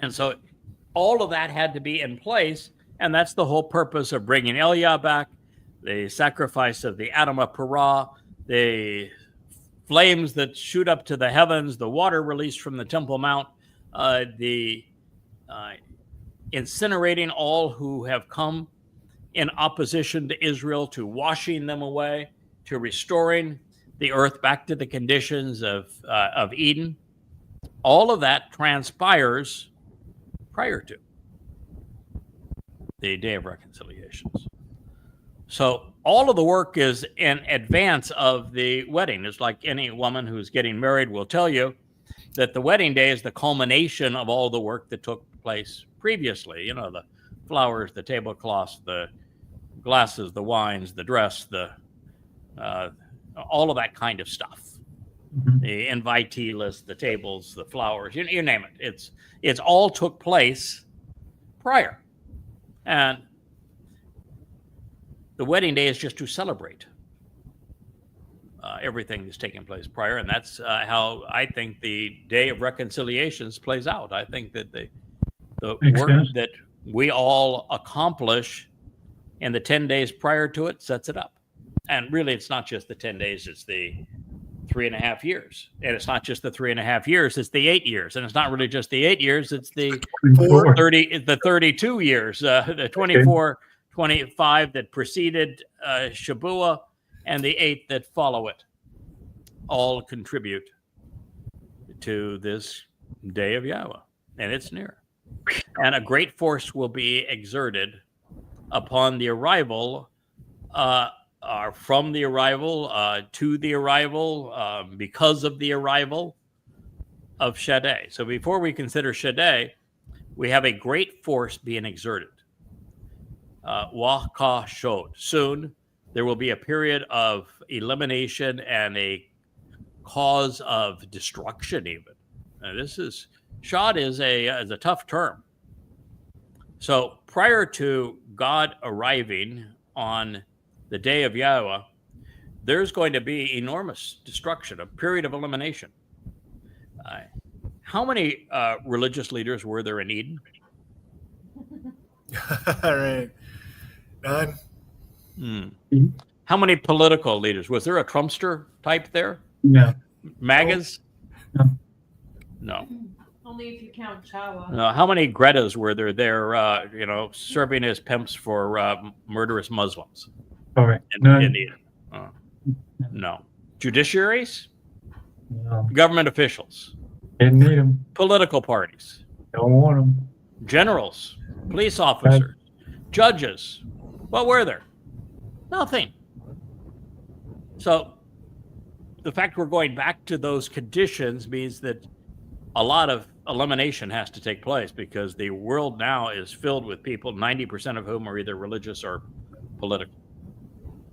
And so all of that had to be in place, and that's the whole purpose of bringing Eliah back, the sacrifice of the Adam of Perah, the flames that shoot up to the heavens, the water released from the Temple Mount, the incinerating all who have come in opposition to Israel, to washing them away, to restoring the earth back to the conditions of Eden. All of that transpires prior to the Day of Reconciliations. So all of the work is in advance of the wedding. It's like any woman who's getting married will tell you that the wedding day is the culmination of all the work that took place previously. You know, the flowers, the tablecloths, the glasses, the wines, the dress, the all of that kind of stuff. The invitee list, the tables, the flowers, you name it. It's all took place prior. And the wedding day is just to celebrate everything that's taking place prior. And that's how I think the Day of Reconciliations plays out. I think that the work that we all accomplish in the 10 days prior to it sets it up. And really, it's not just the 10 days, it's the 3.5 years. And it's not just the 3.5 years, it's the 8 years. And it's not really just the 8 years, it's the 32 years, the 24, 25 that preceded Shabbat, and the 8 that follow it, all contribute to this day of Yahweh. And it's near. And a great force will be exerted upon the arrival, from the arrival, to the arrival, because of the arrival of Shaddai. So before we consider Shaddai, we have a great force being exerted. Wah-ka shod. Soon, there will be a period of elimination and a cause of destruction even. Now, shod is a tough term. So prior to God arriving on the day of Yahweh, there's going to be enormous destruction, a period of elimination. How many religious leaders were there in Eden? All right. None. How many political leaders? Was there a Trumpster type there? No. MAGAs? No. No. Only if you count Chawa. No. How many Gretas were there serving as pimps for murderous Muslims? All right. In Eden? No. Judiciaries? No. Government officials? Didn't need them. Political parties? Don't want them. Generals? police officers, judges. What were there? Nothing. So the fact we're going back to those conditions means that a lot of elimination has to take place, because the world now is filled with people, 90% of whom are either religious or political.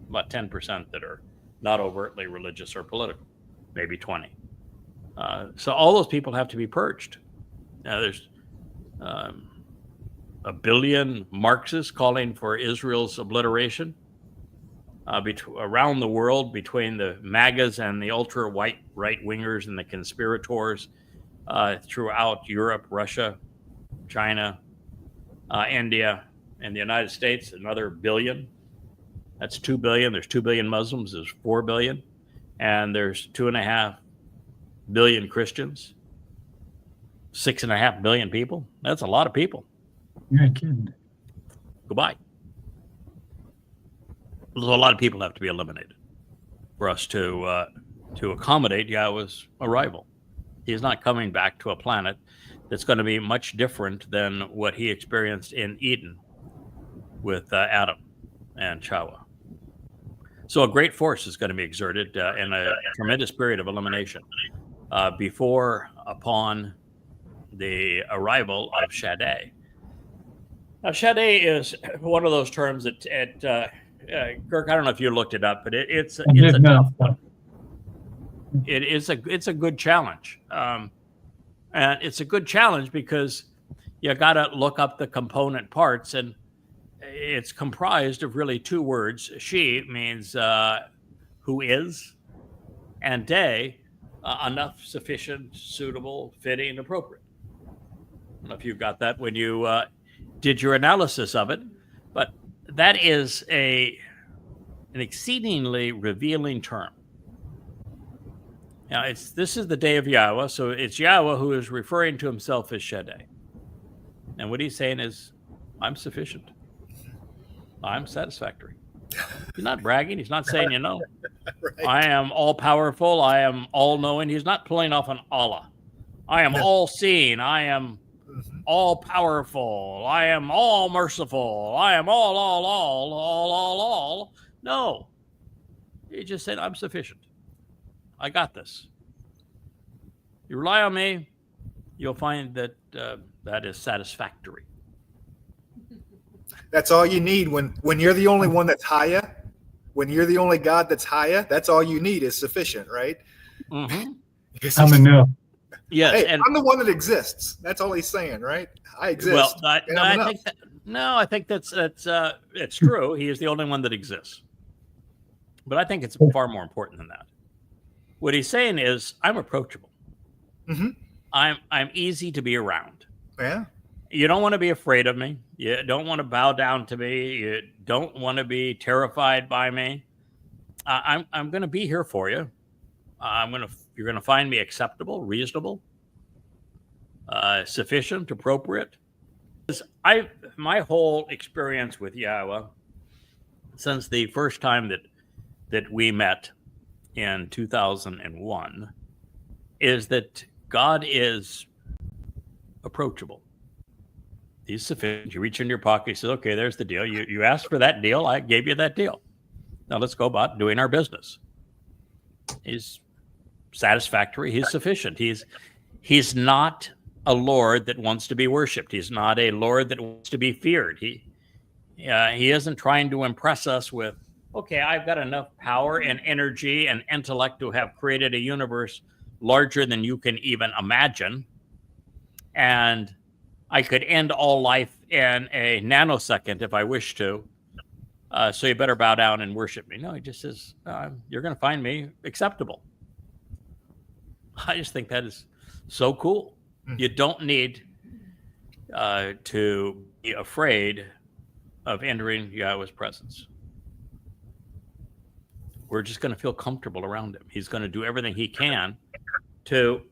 About 10% that are not overtly religious or political, maybe 20. So all those people have to be purged. Now there's a billion Marxists calling for Israel's obliteration around the world, between the MAGAs and the ultra-white right-wingers and the conspirators throughout Europe, Russia, China, India, and the United States. Another billion. That's 2 billion. There's 2 billion Muslims. There's 4 billion. And there's 2.5 billion Christians. 6.5 billion people. That's a lot of people. You ain't kidding. Goodbye. So a lot of people have to be eliminated for us to accommodate Yahweh's arrival. He's not coming back to a planet that's going to be much different than what he experienced in Eden with Adam and Chawah. So a great force is going to be exerted in a tremendous period of elimination upon the arrival of Shaddai. Now, Shaddai is one of those terms that, Kirk, I don't know if you looked it up, but it's a tough one. It's a good challenge, and it's a good challenge because you got to look up the component parts, and it's comprised of really two words. She means who is, and day, enough, sufficient, suitable, fitting, appropriate. I don't know if you got that when you did your analysis of it, but that is an exceedingly revealing term. Now, this is the day of Yahweh, so it's Yahweh who is referring to himself as Shaddai. And what he's saying is, I'm sufficient. I'm satisfactory. He's not bragging. He's not saying, right. I am all-powerful. I am all-knowing. He's not pulling off an Allah. I am all-seeing. I am all-powerful. I am all-merciful. I am all. No. He just said, I'm sufficient. I got this. You rely on me, you'll find that that is satisfactory. That's all you need when you're the only one that's higher. When you're the only God that's higher, that's all you need is sufficient, right? Mm-hmm. I'm enough. Yes, hey, and I'm the one that exists. That's all he's saying, right? I exist. Well, I think that's it's true. He is the only one that exists. But I think it's far more important than that. What he's saying is, I'm approachable. Mm-hmm. I'm easy to be around. Yeah. You don't want to be afraid of me. You don't want to bow down to me. You don't want to be terrified by me. I'm going to be here for you. You're going to find me acceptable, reasonable, sufficient, appropriate. My whole experience with Yahweh since the first time that we met in 2001 is that God is approachable. He's sufficient. You reach in your pocket, you say, okay, there's the deal. You asked for that deal. I gave you that deal. Now let's go about doing our business. He's satisfactory. He's sufficient. He's not a Lord that wants to be worshipped. He's not a Lord that wants to be feared. He isn't trying to impress us with, okay, I've got enough power and energy and intellect to have created a universe larger than you can even imagine. And I could end all life in a nanosecond if I wish to. So you better bow down and worship me. No, he just says, you're going to find me acceptable. I just think that is so cool. You don't need to be afraid of entering Yahweh's presence. We're just going to feel comfortable around him. He's going to do everything he can to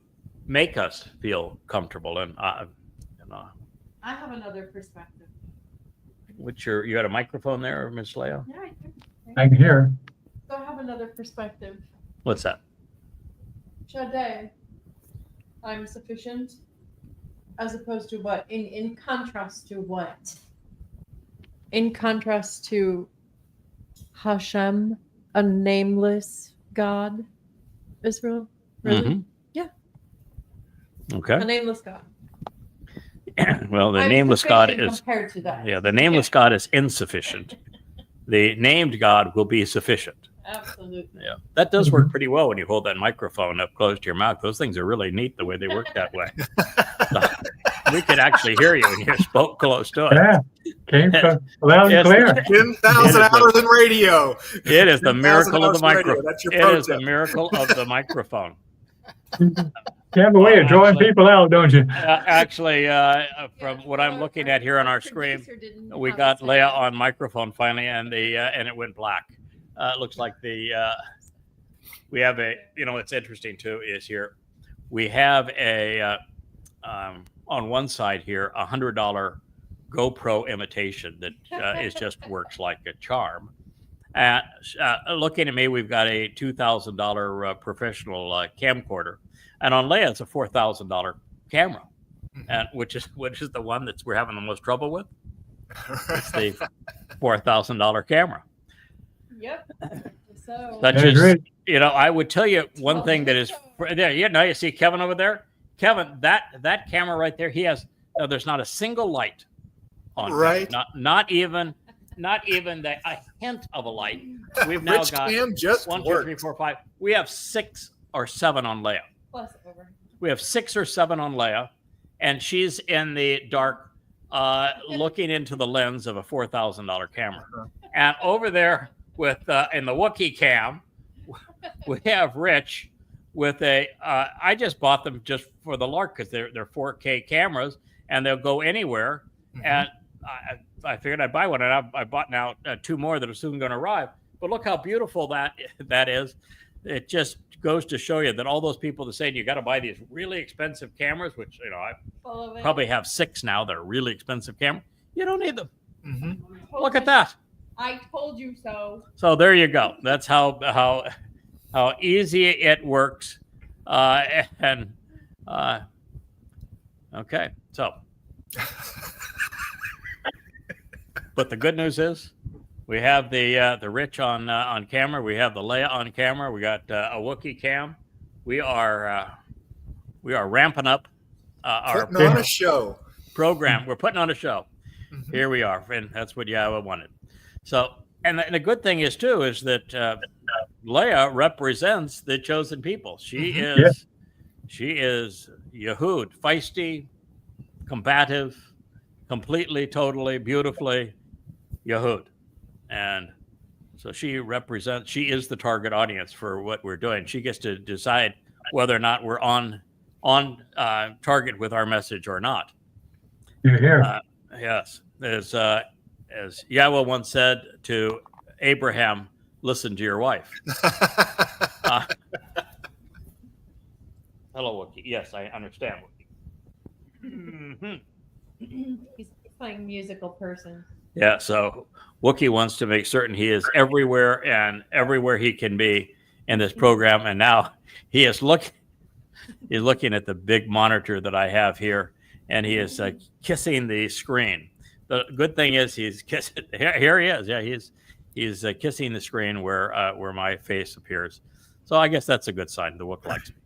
make us feel comfortable. And I have another perspective. You got a microphone there, Ms. Leo? Yeah, I do. I can hear. So I have another perspective. What's that? Shaddai, I'm sufficient. As opposed to what? In contrast to what? In contrast to Hashem, a nameless God, Israel? Really? Mhm. Yeah. Okay. A nameless God. Well, the I'm nameless God sufficient is compared to that. the nameless God is insufficient. The named God will be sufficient. Absolutely. Yeah, that does work pretty well when you hold that microphone up close to your mouth. Those things are really neat the way they work that way. So, we could actually hear you when you spoke close to it. Yeah, came from loud and Yes. clear. 10,000 hours in radio. It is the 10,000 miracle of hours the in radio. microphone. That's your It pro is the tip. miracle of the microphone. You have a way of drawing Actually- people out, don't you? Actually, from what I'm looking at here on our screen, we got Leah on microphone finally, and and it went black. It looks like we have a, what's interesting too is here we have a on one side here $100 GoPro imitation that is just works like a charm. And looking at me, we've got a $2,000 professional camcorder, and on Leah it's a $4,000 camera, and which is the one we're having the most trouble with. It's the $4,000 camera. Yep. So. That's I agree. just, I would tell you one thing that is there. You see Kevin over there. Kevin, that camera right there. There's not a single light on. Right. Not even a hint of a light. We've now Rich got Cam just 1, 2, worked. 3, 4, 5. We have 6 or 7 on Leah. Plus over. We have 6 or 7 on Leah, and she's in the dark, looking into the lens of a $4,000 camera. And over there with in the Wookiee cam, we have Rich with a. I just bought them just for the lark because they're 4K cameras and they'll go anywhere. And I figured I'd buy one, and I bought now 2 more that are soon going to arrive. But look how beautiful that is. It just goes to show you that all those people that say you got to buy these really expensive cameras, which I probably have 6 now that are really expensive cameras. You don't need them. Look at that. I told you so. So there you go. That's how easy it works. Okay. So, but the good news is we have the Rich on camera. We have the Leia on camera. We got a Wookiee cam. We are ramping up our Putting on a show. program. We're putting on a show. Here we are, and that's what YAHOWAH wanted. So, and the good thing is too is that Leah represents the chosen people. She is Yehud, feisty, combative, completely, totally, beautifully Yehud, and so she is the target audience for what we're doing. She gets to decide whether or not we're on target with our message or not. You're here. Yes, as YAHOWAH once said to Abraham, listen to your wife. Hello, Wookiee. Yes, I understand, Wookiee. He's playing musical person. Yeah, so Wookiee wants to make certain he is everywhere and everywhere he can be in this program. And now he is looking at the big monitor that I have here, and he is kissing the screen. The good thing is he's kissing. Here he is. Yeah, he's kissing the screen where my face appears. So I guess that's a good sign. The Wook likes me.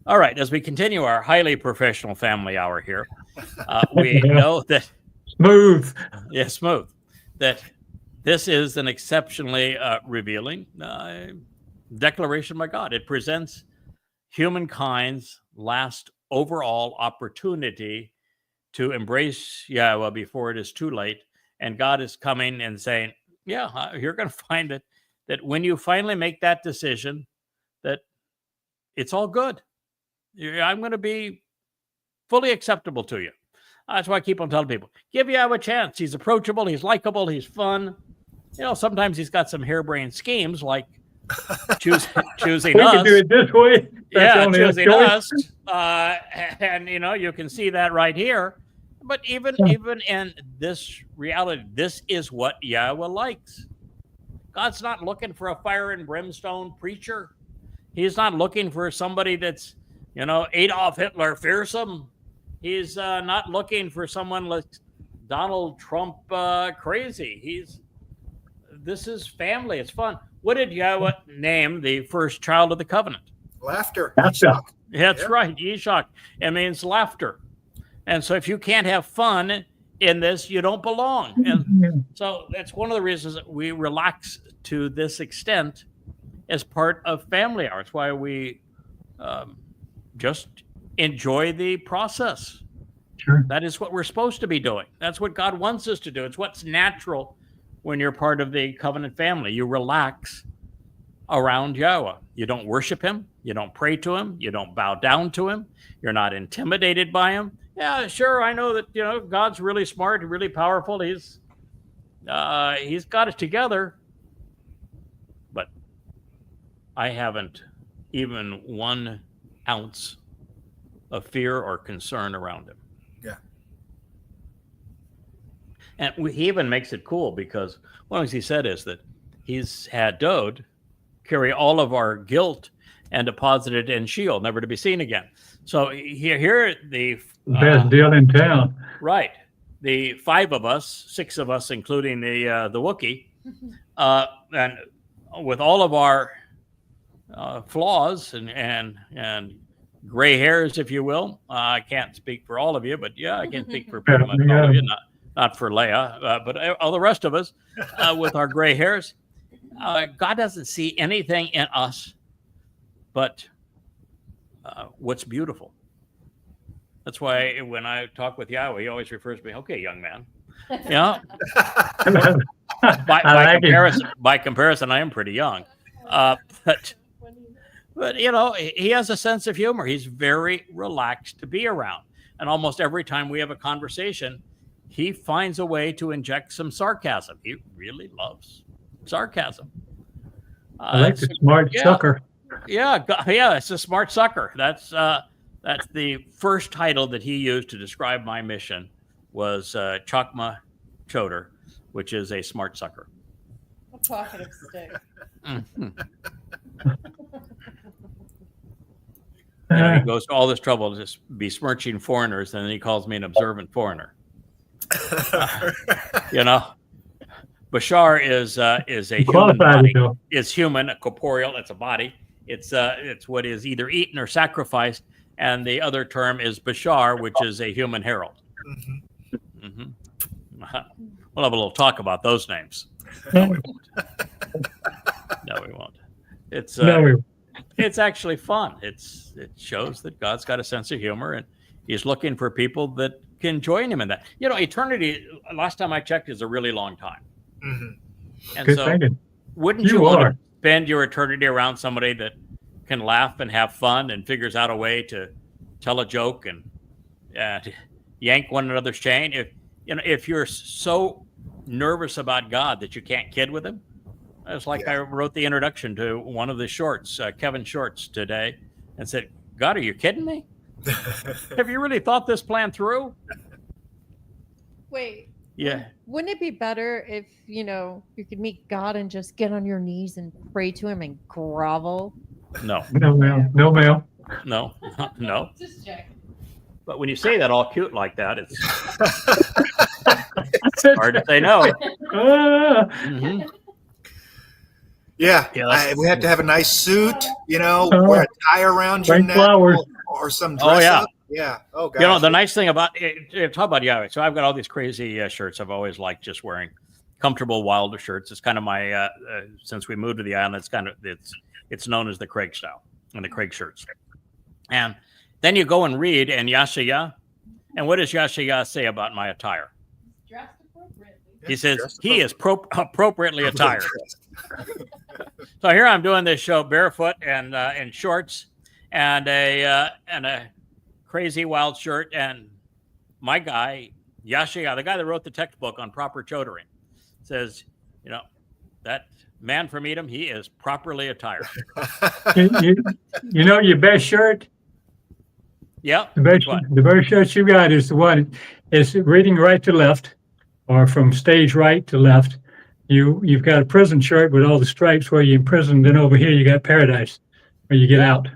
All right, as we continue our highly professional family hour here, we know that Smooth. smooth. That this is an exceptionally revealing declaration by God. It presents humankind's last overall opportunity to embrace YAHOWAH before it is too late. And God is coming and saying, you're going to find it, that when you finally make that decision, that it's all good. I'm going to be fully acceptable to you. That's why I keep on telling people, give YAHOWAH a chance. He's approachable. He's likable. He's fun. Sometimes he's got some harebrained schemes like choosing We us. can do it this way. That's only a Choosing choice. us. And, you can see that right here. But even in this reality, this is what YAHOWAH likes. God's not looking for a fire and brimstone preacher. He's not looking for somebody that's, Adolf Hitler fearsome. He's not looking for someone like Donald Trump crazy. This is family. It's fun. What did Yahweh name the first child of the covenant? Laughter. Laughter. That's right. Yishak. It means laughter. And so if you can't have fun in this, you don't belong. And so that's one of the reasons that we relax to this extent as part of family hour. It's why we just enjoy the process. Sure. That is what we're supposed to be doing. That's what God wants us to do. It's what's natural when you're part of the covenant family. You relax around Yahweh. You don't worship him. You don't pray to him. You don't bow down to him. You're not intimidated by him. Yeah, sure. I know that, God's really smart and really powerful. He's got it together. But I haven't even 1 ounce of fear or concern around him. Yeah. And he even makes it cool because one of the things he said is that he's had Dode carry all of our guilt and deposit it in Sheol, never to be seen again. So here the Best deal in town. right, the 5 of us, 6 of us, including the Wookiee, and with all of our flaws and gray hairs, if you will. I can't speak for all of you, but yeah, I can speak for pretty much all of you. Not for Leah, but all the rest of us with our gray hairs. God doesn't see anything in us but what's beautiful. That's why when I talk with Yahweh, he always refers to me, okay, young man. Yeah. By comparison, I am pretty young. But he has a sense of humor. He's very relaxed to be around. And almost every time we have a conversation, he finds a way to inject some sarcasm. He really loves sarcasm. I like the smart sucker. Yeah, it's a smart sucker. That's the first title that he used to describe my mission was Chakma Choder, which is a smart sucker. A talkative stick. Mm-hmm. He goes to all this trouble to just besmirching foreigners, and then he calls me an observant foreigner. Bashar is a human body. It's human, a corporeal. It's a body. It's what is either eaten or sacrificed, and the other term is Bashar, which is a human herald. Mm-hmm. Mm-hmm. We'll have a little talk about those names. No, we won't. It's actually fun. It shows that God's got a sense of humor, and he's looking for people that can join him in that. Eternity, last time I checked, is a really long time. Mm-hmm. And so wouldn't you want to spend your eternity around somebody that can laugh and have fun and figures out a way to tell a joke and yank one another's chain? If you're so nervous about God that you can't kid with him, it's like I wrote the introduction to one of the shorts, Kevin Shorts, today, and said, God, are you kidding me? Have you really thought this plan through? Wait. Yeah. Wouldn't it be better if, you could meet God and just get on your knees and pray to him and grovel? No, ma'am. No, ma'am. No. Just check. But when you say that all cute like that, it's hard to say no. Mm-hmm. Yeah, we have to have a nice suit, wear a tie around your neck or some dress up. Yeah. Oh, God. The nice thing about it, talk about Yahweh. So I've got all these crazy shirts. I've always liked just wearing comfortable Wilder shirts. It's kind of my since we moved to the island, it's known as the Craig style and the Craig shirts. And then you go and read and Yahowah. And what does Yahowah say about my attire? Dressed appropriately. He says he is appropriately attired. So here I'm doing this show barefoot and in shorts and a crazy wild shirt, and my guy Yahowah, the guy that wrote the textbook on proper chodering, says, that man from Edom, he is properly attired. Your best shirt. Yeah. The best shirt you got is the one is reading right to left, or from stage right to left. You've got a prison shirt with all the stripes where you're in prison. Then over here you got paradise, where you get out.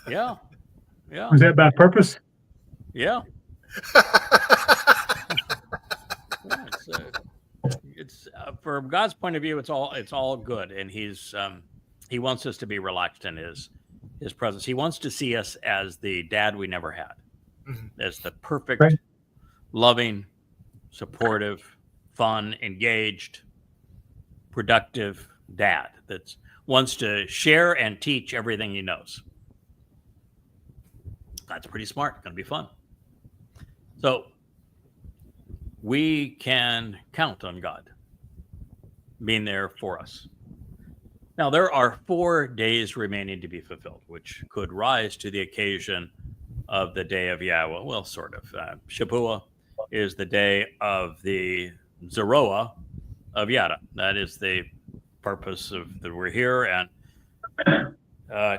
Yeah. Yeah. Was that by purpose? Yeah. It's from God's point of view, it's all good, and he wants us to be relaxed in his presence. He wants to see us as the dad we never had, as the perfect, Right. loving, supportive, fun, engaged, productive dad that wants to share and teach everything he knows. That's pretty smart. Going to be fun. So we can count on God being there for us. Now, there are 4 days remaining to be fulfilled, which could rise to the occasion of the day of Yahowah. Well, sort of. Shabbat is the day of the Zeroah of Yada. That is the purpose of that we're here. And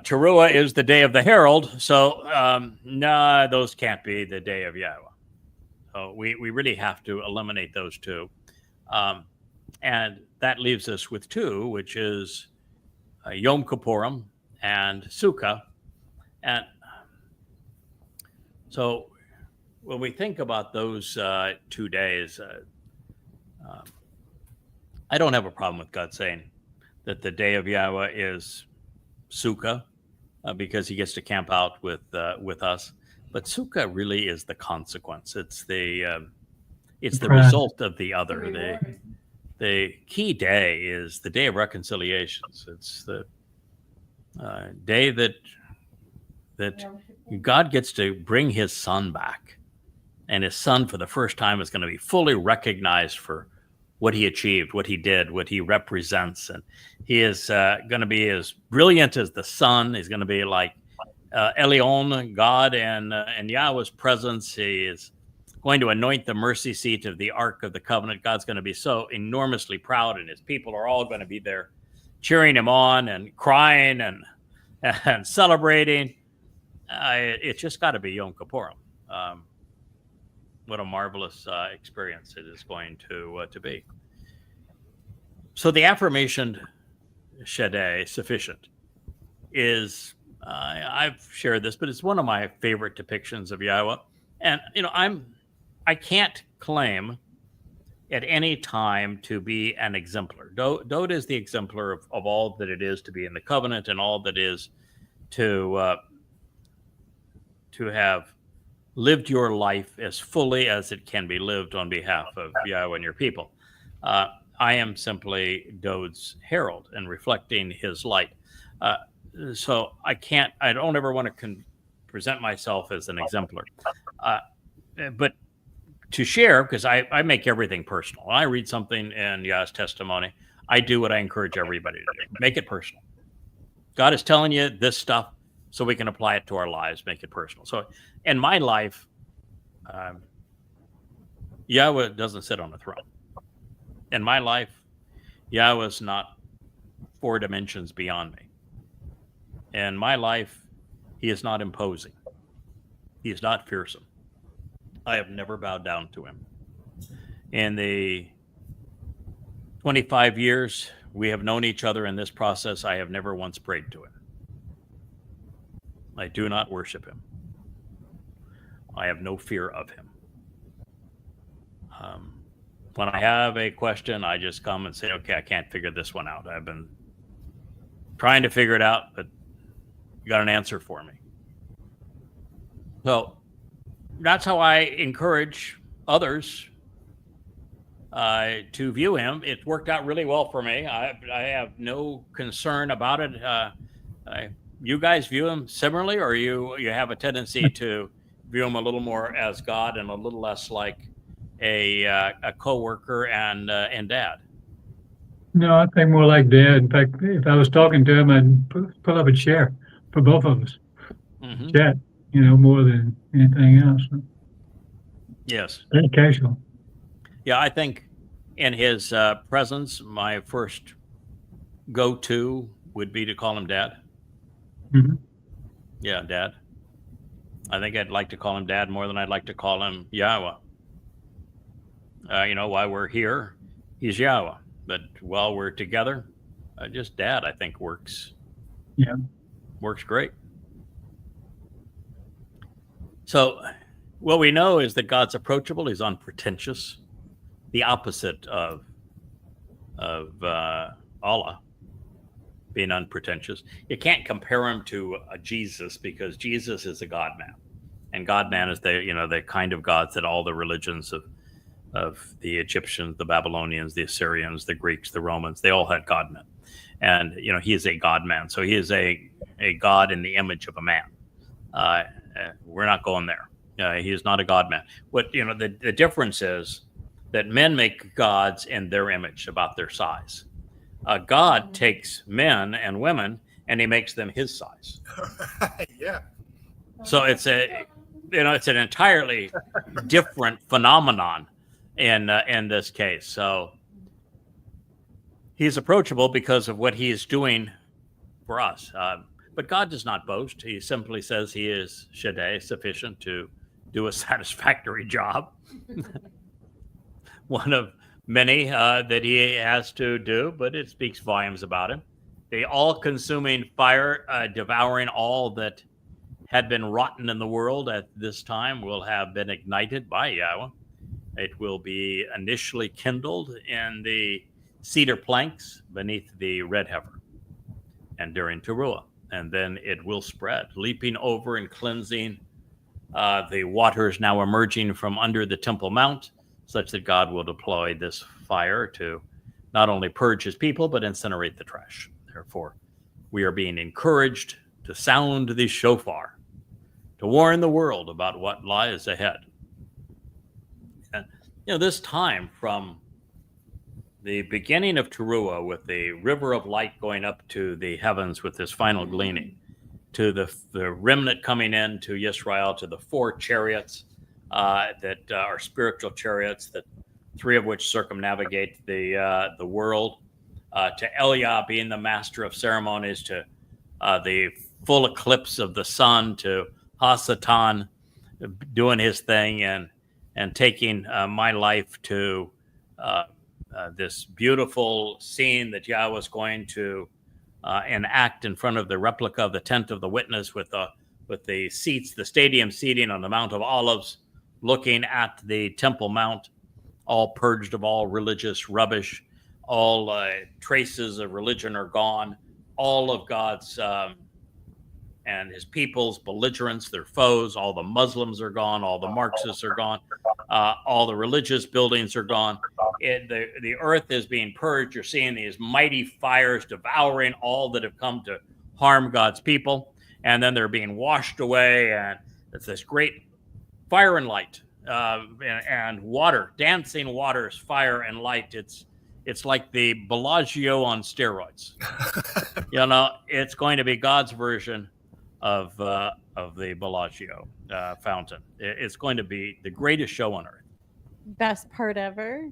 Towrah is the day of the herald. So, those can't be the day of Yahowah. So we really have to eliminate those 2. And that leaves us with 2, which is Yom Kippurim and Sukkah. And so when we think about those 2 days, I don't have a problem with God saying that the day of Yahowah is Sukkah because he gets to camp out with us. But Sukkah really is the consequence. It's the result of the other. The key day is the day of reconciliations. It's the day that God gets to bring his son back. And his son, for the first time, is going to be fully recognized for what he achieved, what he did, what he represents. And he is going to be as brilliant as the sun. He's going to be like Elion, God, and Yahweh's presence. He is going to anoint the mercy seat of the Ark of the Covenant. God's going to be so enormously proud, and his people are all going to be there cheering him on and crying and celebrating. It's just got to be Yom Kippurim. What a marvelous experience it is going to be. So the affirmation Shaddai, sufficient, is, I've shared this, but it's one of my favorite depictions of Yahowah. And, I can't claim at any time to be an exemplar. Dode is the exemplar of all that it is to be in the covenant and all that is to have lived your life as fully as it can be lived on behalf of Yahowah and your people. I am simply Dode's herald and reflecting his light. So I don't ever want to present myself as an exemplar. But to share, because I make everything personal. When I read something in Yah's testimony, I do what I encourage everybody to do. Make it personal. God is telling you this stuff so we can apply it to our lives, make it personal. So in my life, Yahowah doesn't sit on a throne. In my life, Yahowah is not 4 dimensions beyond me. In my life, he is not imposing. He is not fearsome. I have never bowed down to him. In the 25 years we have known each other in this process, I have never once prayed to him. I do not worship him. I have no fear of him. When I have a question, I just come and say, okay, I can't figure this one out. I've been trying to figure it out, but you got an answer for me. So that's how I encourage others to view him. It worked out really well for me. I have no concern about it. You guys view him similarly, or you have a tendency to view him a little more as God and a little less like a coworker and dad? No, I think more like Dad. In fact, if I was talking to him, I'd pull up a chair for both of us. Mm-hmm. Chat, more than anything else. Yes. Very casual. Yeah, I think in his presence, my first go-to would be to call him Dad. Mm-hmm. Yeah, Dad. I think I'd like to call him Dad more than I'd like to call him Yahowah. While we're here, he's Yahowah. But while we're together, just Dad, I think, works. Yeah. Works great. So What we know is that God's approachable. He's unpretentious, the opposite of Allah being unpretentious. You can't compare him to a Jesus because Jesus is a God man, and God man is the kind of gods that all the religions of the Egyptians, the Babylonians, the Assyrians, the Greeks, the Romans, they all had God men, and he is a God man. So he is a God in the image of a man. We're not going there. He is not a God man. What the difference is that men make gods in their image, about their size. God takes men and women and he makes them his size. Yeah. So it's an entirely different phenomenon in this case. So he's approachable because of what he is doing for us. But God does not boast. He simply says he is Shaddai, sufficient to do a satisfactory job. One of many that he has to do, but it speaks volumes about him. The all-consuming fire devouring all that had been rotten in the world at this time will have been ignited by Yahweh. It will be initially kindled in the cedar planks beneath the red heifer and during Towrah. And then it will spread, leaping over and cleansing the waters now emerging from under the Temple Mount, such that God will deploy this fire to not only purge his people, but incinerate the trash. Therefore, we are being encouraged to sound the shofar, to warn the world about what lies ahead. And, this time from the beginning of Towrah, with the river of light going up to the heavens with this final gleaning, to the remnant coming in to Yisrael, to the 4 chariots that are spiritual chariots, that 3 of which circumnavigate the world, to Eliah being the master of ceremonies, to the full eclipse of the sun, to Hasatan doing his thing and taking my life to this beautiful scene that Yahweh was going to enact in front of the replica of the tent of the witness, with the seats, the stadium seating on the Mount of Olives, looking at the Temple Mount, all purged of all religious rubbish. All traces of religion are gone. All of God's and his people's belligerents, their foes, all the Muslims are gone. All the Marxists are gone. All the religious buildings are gone. The earth is being purged. You're seeing these mighty fires devouring all that have come to harm God's people. And then they're being washed away. And it's this great fire and light and water, dancing waters, fire and light. It's like the Bellagio on steroids. It's going to be God's version of the Bellagio fountain. It's going to be the greatest show on earth. Best part ever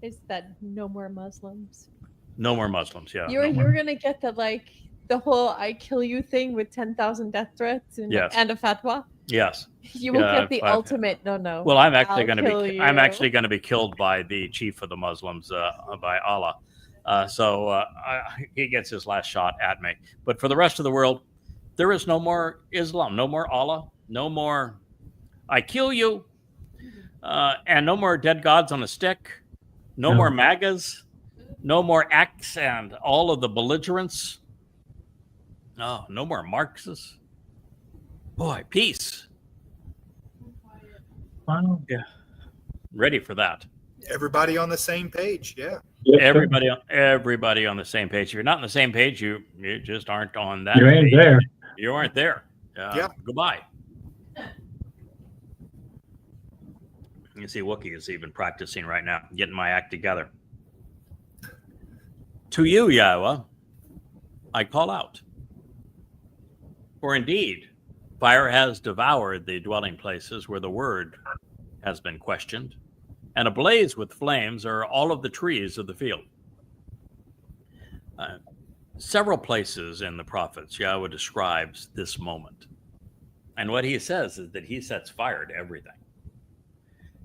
is that no more Muslims. No more Muslims. Yeah. You're going to get the whole "I kill you" thing with 10,000 death threats and a fatwa. Yes. You will get the ultimate no. Well, I'm actually going to be killed by the chief of the Muslims, by Allah. So he gets his last shot at me. But for the rest of the world, there is no more Islam, no more Allah, no more "I kill you," and no more dead gods on a stick, no more MAGAs, no more X and all of the belligerents. No more Marxists. Boy, peace. Wow. Yeah. Ready for that. Everybody on the same page. Yeah. Everybody on the same page. If you're not on the same page, you just aren't on that. You ain't page. there. You aren't there. Goodbye. You see, Wookiee is even practicing right now, getting my act together. To you, Yahweh, I call out. For indeed, fire has devoured the dwelling places where the word has been questioned, and ablaze with flames are all of the trees of the field. Several places in the prophets, Yahweh describes this moment. And what he says is that he sets fire to everything.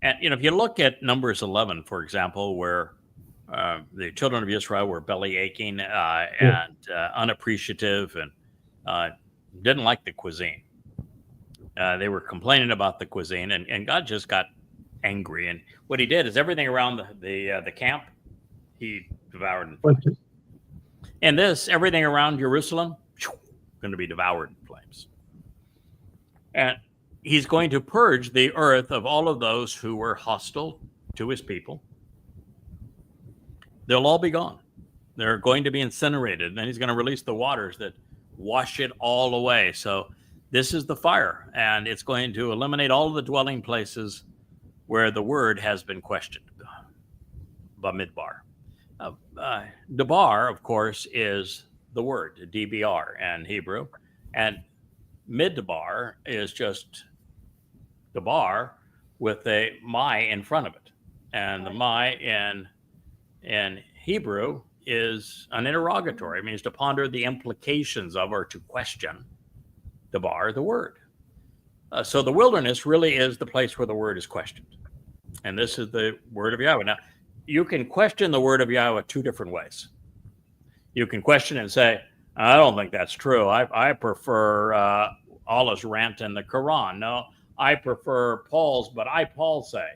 And, if you look at Numbers 11, for example, where the children of Israel were belly aching and unappreciative and didn't like the cuisine. They were complaining about the cuisine, and God just got angry. And what he did is everything around the camp, he devoured in flames. And everything around Jerusalem, going to be devoured in flames. And he's going to purge the earth of all of those who were hostile to his people. They'll all be gone. They're going to be incinerated. And then he's going to release the waters that wash it all away. So this is the fire, and it's going to eliminate all of the dwelling places where the word has been questioned. Bamidbar. Debar, of course, is the word, DBR in Hebrew. And Midbar is just Debar with a my in front of it. And the my in Hebrew is an interrogatory. It means to ponder the implications of or to question. Debar, the word. So the wilderness really is the place where the word is questioned. And this is the word of Yahweh. Now, you can question the word of Yahweh two different ways. You can question and say, I don't think that's true. I prefer Allah's rant in the Quran. No, I prefer Paul's, but Paul say.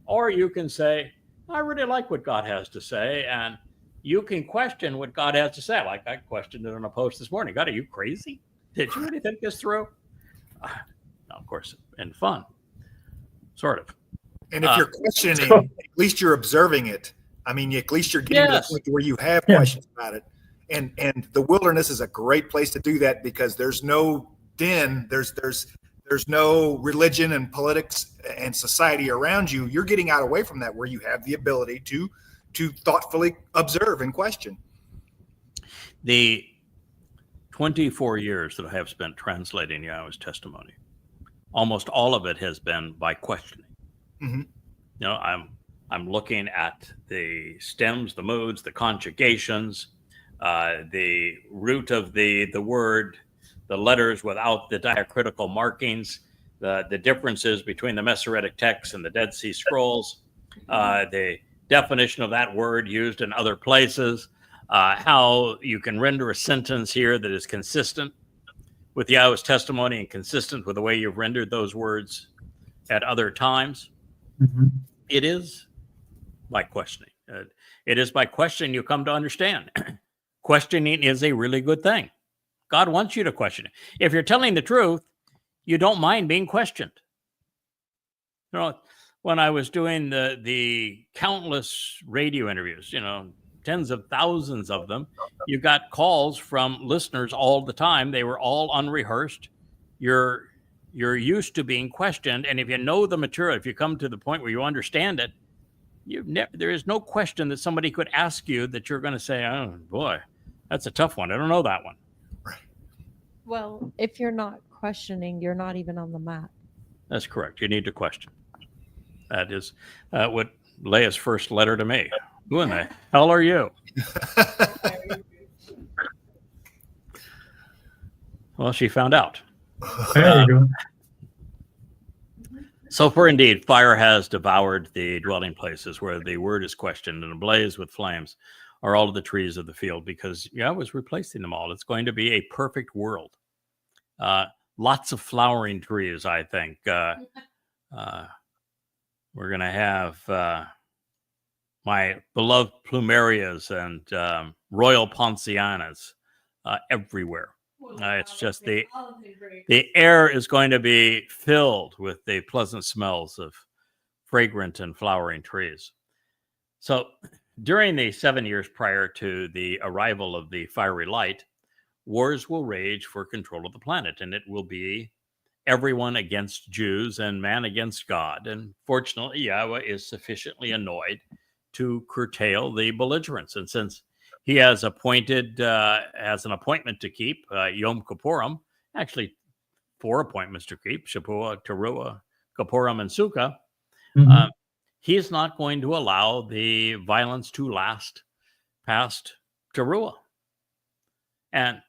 Or you can say, I really like what God has to say, and you can question what God has to say. Like I questioned it on a post this morning. God, are you crazy? Did you really think this through? Of course, in fun, sort of. And if you're questioning, at least you're observing it. I mean, at least you're getting to the point where you have questions about it. And the wilderness is a great place to do that because there's no din, there's no religion and politics and society around you. You're getting out away from that, where you have the ability to thoughtfully observe and question. The 24 years that I have spent translating Yahweh's testimony, almost all of it has been by questioning. Mm-hmm. You know, I'm looking at the stems, the moods, the conjugations, the root of the word, the letters without the diacritical markings, the differences between the Masoretic texts and the Dead Sea Scrolls, the definition of that word used in other places, how you can render a sentence here that is consistent with Yahweh's testimony and consistent with the way you've rendered those words at other times. Mm-hmm. It is by questioning. It is by questioning you come to understand. Questioning is a really good thing. God wants you to question it. If you're telling the truth, you don't mind being questioned. You know, when I was doing the countless radio interviews, you know, tens of thousands of them, you got calls from listeners all the time. They were all unrehearsed. You're used to being questioned, and if you know the material, if you come to the point where you understand it, there is no question that somebody could ask you that you're going to say, "Oh boy, that's a tough one. I don't know that one." Right. Well, if you're not questioning, you're not even on the map. That's correct. You need to question. That is what Leah's first letter to me. Who in the hell are you? Well, she found out. There you go. So for indeed, fire has devoured the dwelling places where the word is questioned, and ablaze with flames are all of the trees of the field, because Yahweh is replacing them all. It's going to be a perfect world. Lots of flowering trees, I think. We're going to have my beloved plumerias and royal poncianas everywhere. It's just the air is going to be filled with the pleasant smells of fragrant and flowering trees. So during the 7 years prior to the arrival of the fiery light, wars will rage for control of the planet, and it will be everyone against Jews and man against God. And fortunately, Yahweh is sufficiently annoyed to curtail the belligerents. And since he has appointed, has an appointment to keep, Yom Kippurim, actually 4 appointments to keep, Shavuot, Towrah, Kippurim, and Sukkah. Mm-hmm. He's not going to allow the violence to last past Towrah. And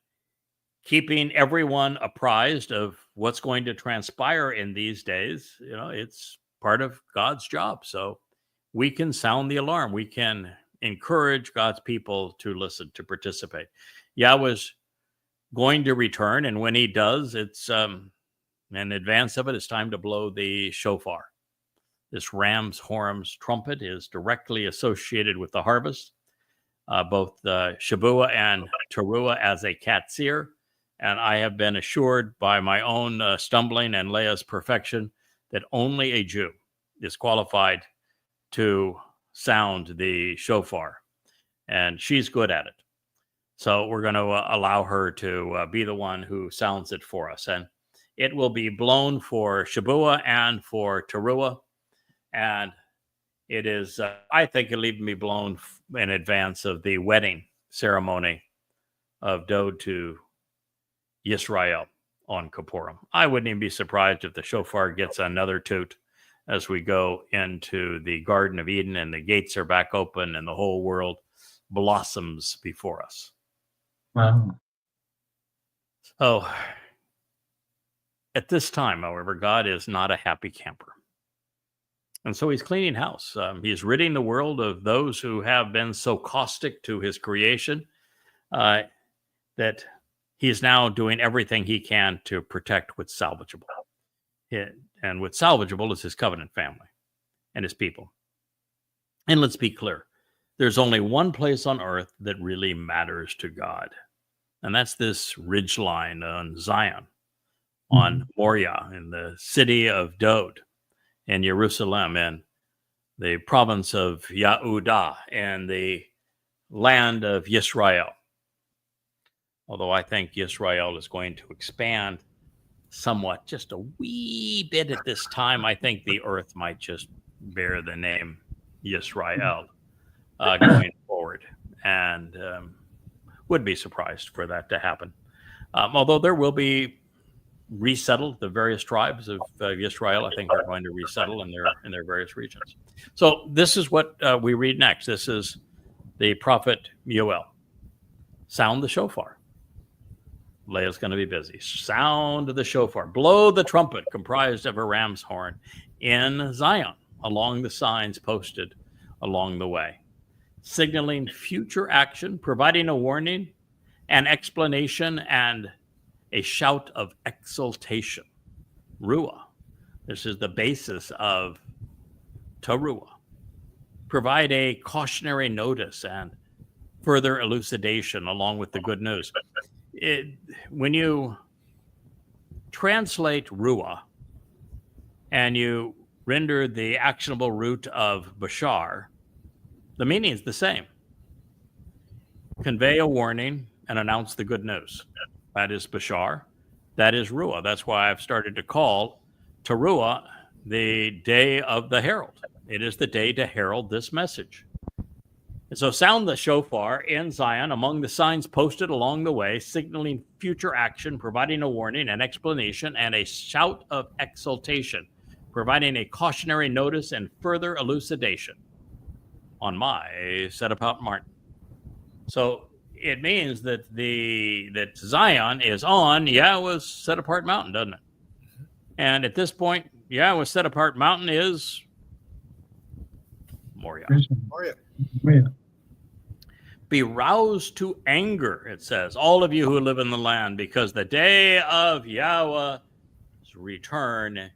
keeping everyone apprised of what's going to transpire in these days, you know, it's part of God's job. So we can sound the alarm. We can encourage God's people to listen, to participate. Yahweh's going to return, and when he does, it's In advance of it, it's time to blow the shofar. This ram's horns trumpet is directly associated with the harvest, both Shabbat and Towrah as a Qatsyr. And I have been assured by my own stumbling and Leah's perfection that only a Jew is qualified to sound the shofar. And she's good at it. So we're going to allow her to be the one who sounds it for us. And it will be blown for Shabbat and for Towrah. And it is, I think it'll even be blown in advance of the wedding ceremony of Dod to Yisrael on Kippurim. I wouldn't even be surprised if the shofar gets another toot as we go into the Garden of Eden and the gates are back open and the whole world blossoms before us. Wow. So at this time, however, God is not a happy camper. And so he's cleaning house. He's ridding the world of those who have been so caustic to his creation that he's now doing everything he can to protect what's salvageable. And what's salvageable is his covenant family and his people. And let's be clear, there's only one place on earth that really matters to God. And that's this ridge line on Zion, on Moriah, in the city of Dod, in Jerusalem, in the province of Yehudah, and the land of Yisrael. Although I think Yisrael is going to expand somewhat, just a wee bit at this time. I think the earth might just bear the name Yisrael going forward, and would be surprised for that to happen. Although there will be resettled, the various tribes of Yisrael, I think, are going to resettle in their various regions. So this is what we read next. This is the prophet Yoel. Sound the shofar. Leah's going to be busy. Sound the shofar. Blow the trumpet comprised of a ram's horn in Zion along the signs posted along the way, signaling future action, providing a warning, an explanation, and a shout of exultation. Ruah. This is the basis of Towrah. Provide a cautionary notice and further elucidation along with the good news. When you translate Ruah and you render the actionable root of Bashar, the meaning is the same. Convey a warning and announce the good news. That is Bashar. That is Ruah. That's why I've started to call Towrah the day of the herald. It is the day to herald this message. And so sound the shofar in Zion among the signs posted along the way, signaling future action, providing a warning, an explanation, and a shout of exultation, providing a cautionary notice and further elucidation on my set-apart Martin. So it means that that Zion is on Yahweh's set-apart mountain, doesn't it? And at this point, Yahweh's set-apart mountain is Moriah. Moriah. Be roused to anger, it says, all of you who live in the land, because the day of Yahweh's return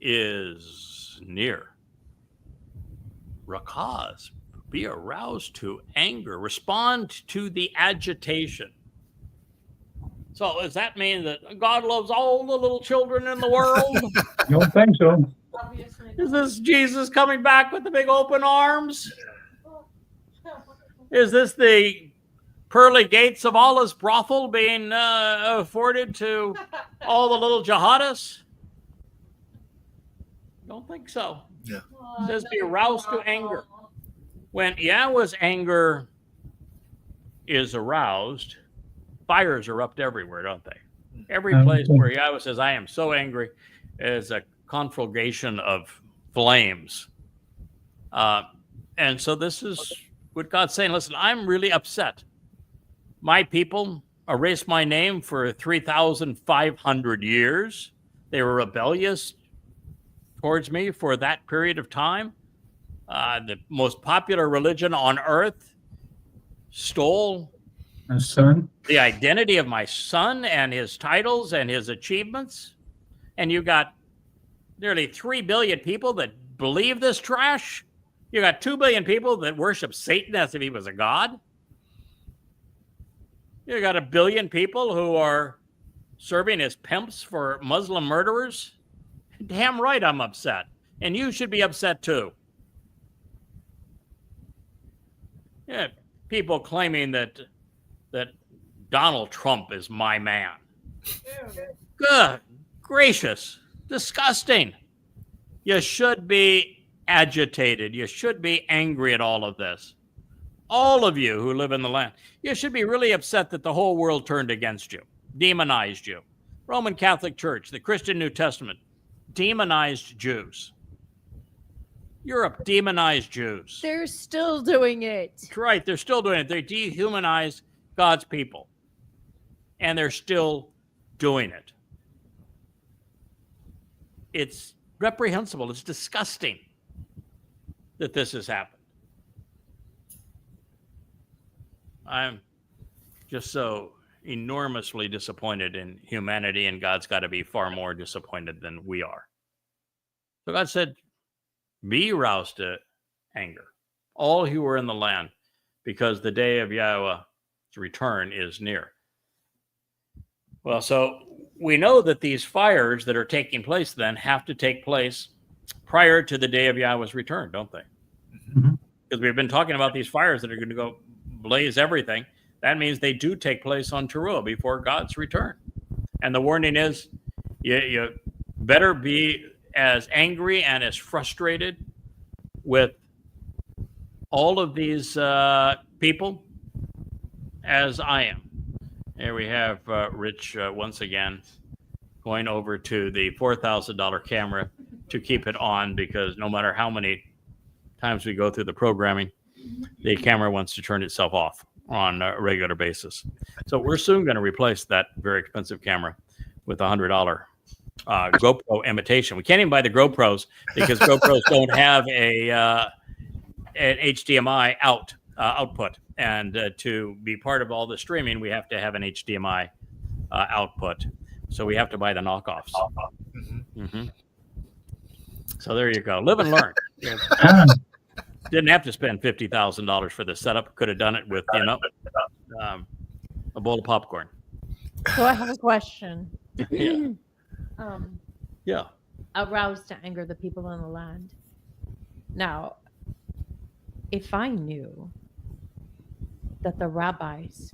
is near. Rakaz, be aroused to anger. Respond to the agitation. So does that mean that God loves all the little children in the world? Don't think so. Is this Jesus coming back with the big open arms? Is this the pearly gates of Allah's brothel being afforded to all the little jihadists? Don't think so. Yeah. It says be aroused to anger. When Yahweh's anger is aroused, fires erupt everywhere, don't they? Every place where Yahweh says, I am so angry, is a conflagration of flames. And so this is what God's saying. Listen, I'm really upset. My people erased my name for 3,500 years. They were rebellious towards me for that period of time. The most popular religion on earth stole My son. the identity of my son and his titles and his achievements. And you got nearly 3 billion people that believe this trash. You got 2 billion people that worship Satan as if he was a god. You got 1 billion people who are serving as pimps for Muslim murderers. Damn right I'm upset. And you should be upset too. Yeah, people claiming that Donald Trump is my man. Good gracious. Disgusting. You should be agitated. You should be angry at all of this. All of you who live in the land, you should be really upset that the whole world turned against you, demonized you. Roman Catholic Church, the Christian New Testament, demonized Jews. Europe demonized Jews. They're still doing it. That's right. They're still doing it. They dehumanize God's people. And they're still doing it. It's reprehensible. It's disgusting that this has happened. I'm just so enormously disappointed in humanity, and God's got to be far more disappointed than we are. So God said, be roused to anger, all who are in the land, because the day of Yahowah's return is near. Well, so we know that these fires that are taking place then have to take place prior to the day of Yahowah's return, don't they? Because we've been talking about these fires that are going to go blaze everything. That means they do take place on Towrah before God's return. And the warning is, you better be as angry and as frustrated with all of these people as I am. Here we have Rich once again going over to the $4,000 camera to keep it on, because no matter how many times we go through the programming, the camera wants to turn itself off on a regular basis. So we're soon going to replace that very expensive camera with a $100 GoPro imitation. We can't even buy the GoPros because GoPros don't have an HDMI output. And to be part of all the streaming, we have to have an HDMI output. So we have to buy the knockoffs. So there you go. Live and learn. Didn't have to spend $50,000 for the setup. Could have done it with, a bowl of popcorn. So I have a question. Yeah. Aroused to anger the people in the land. Now, if I knew that the rabbis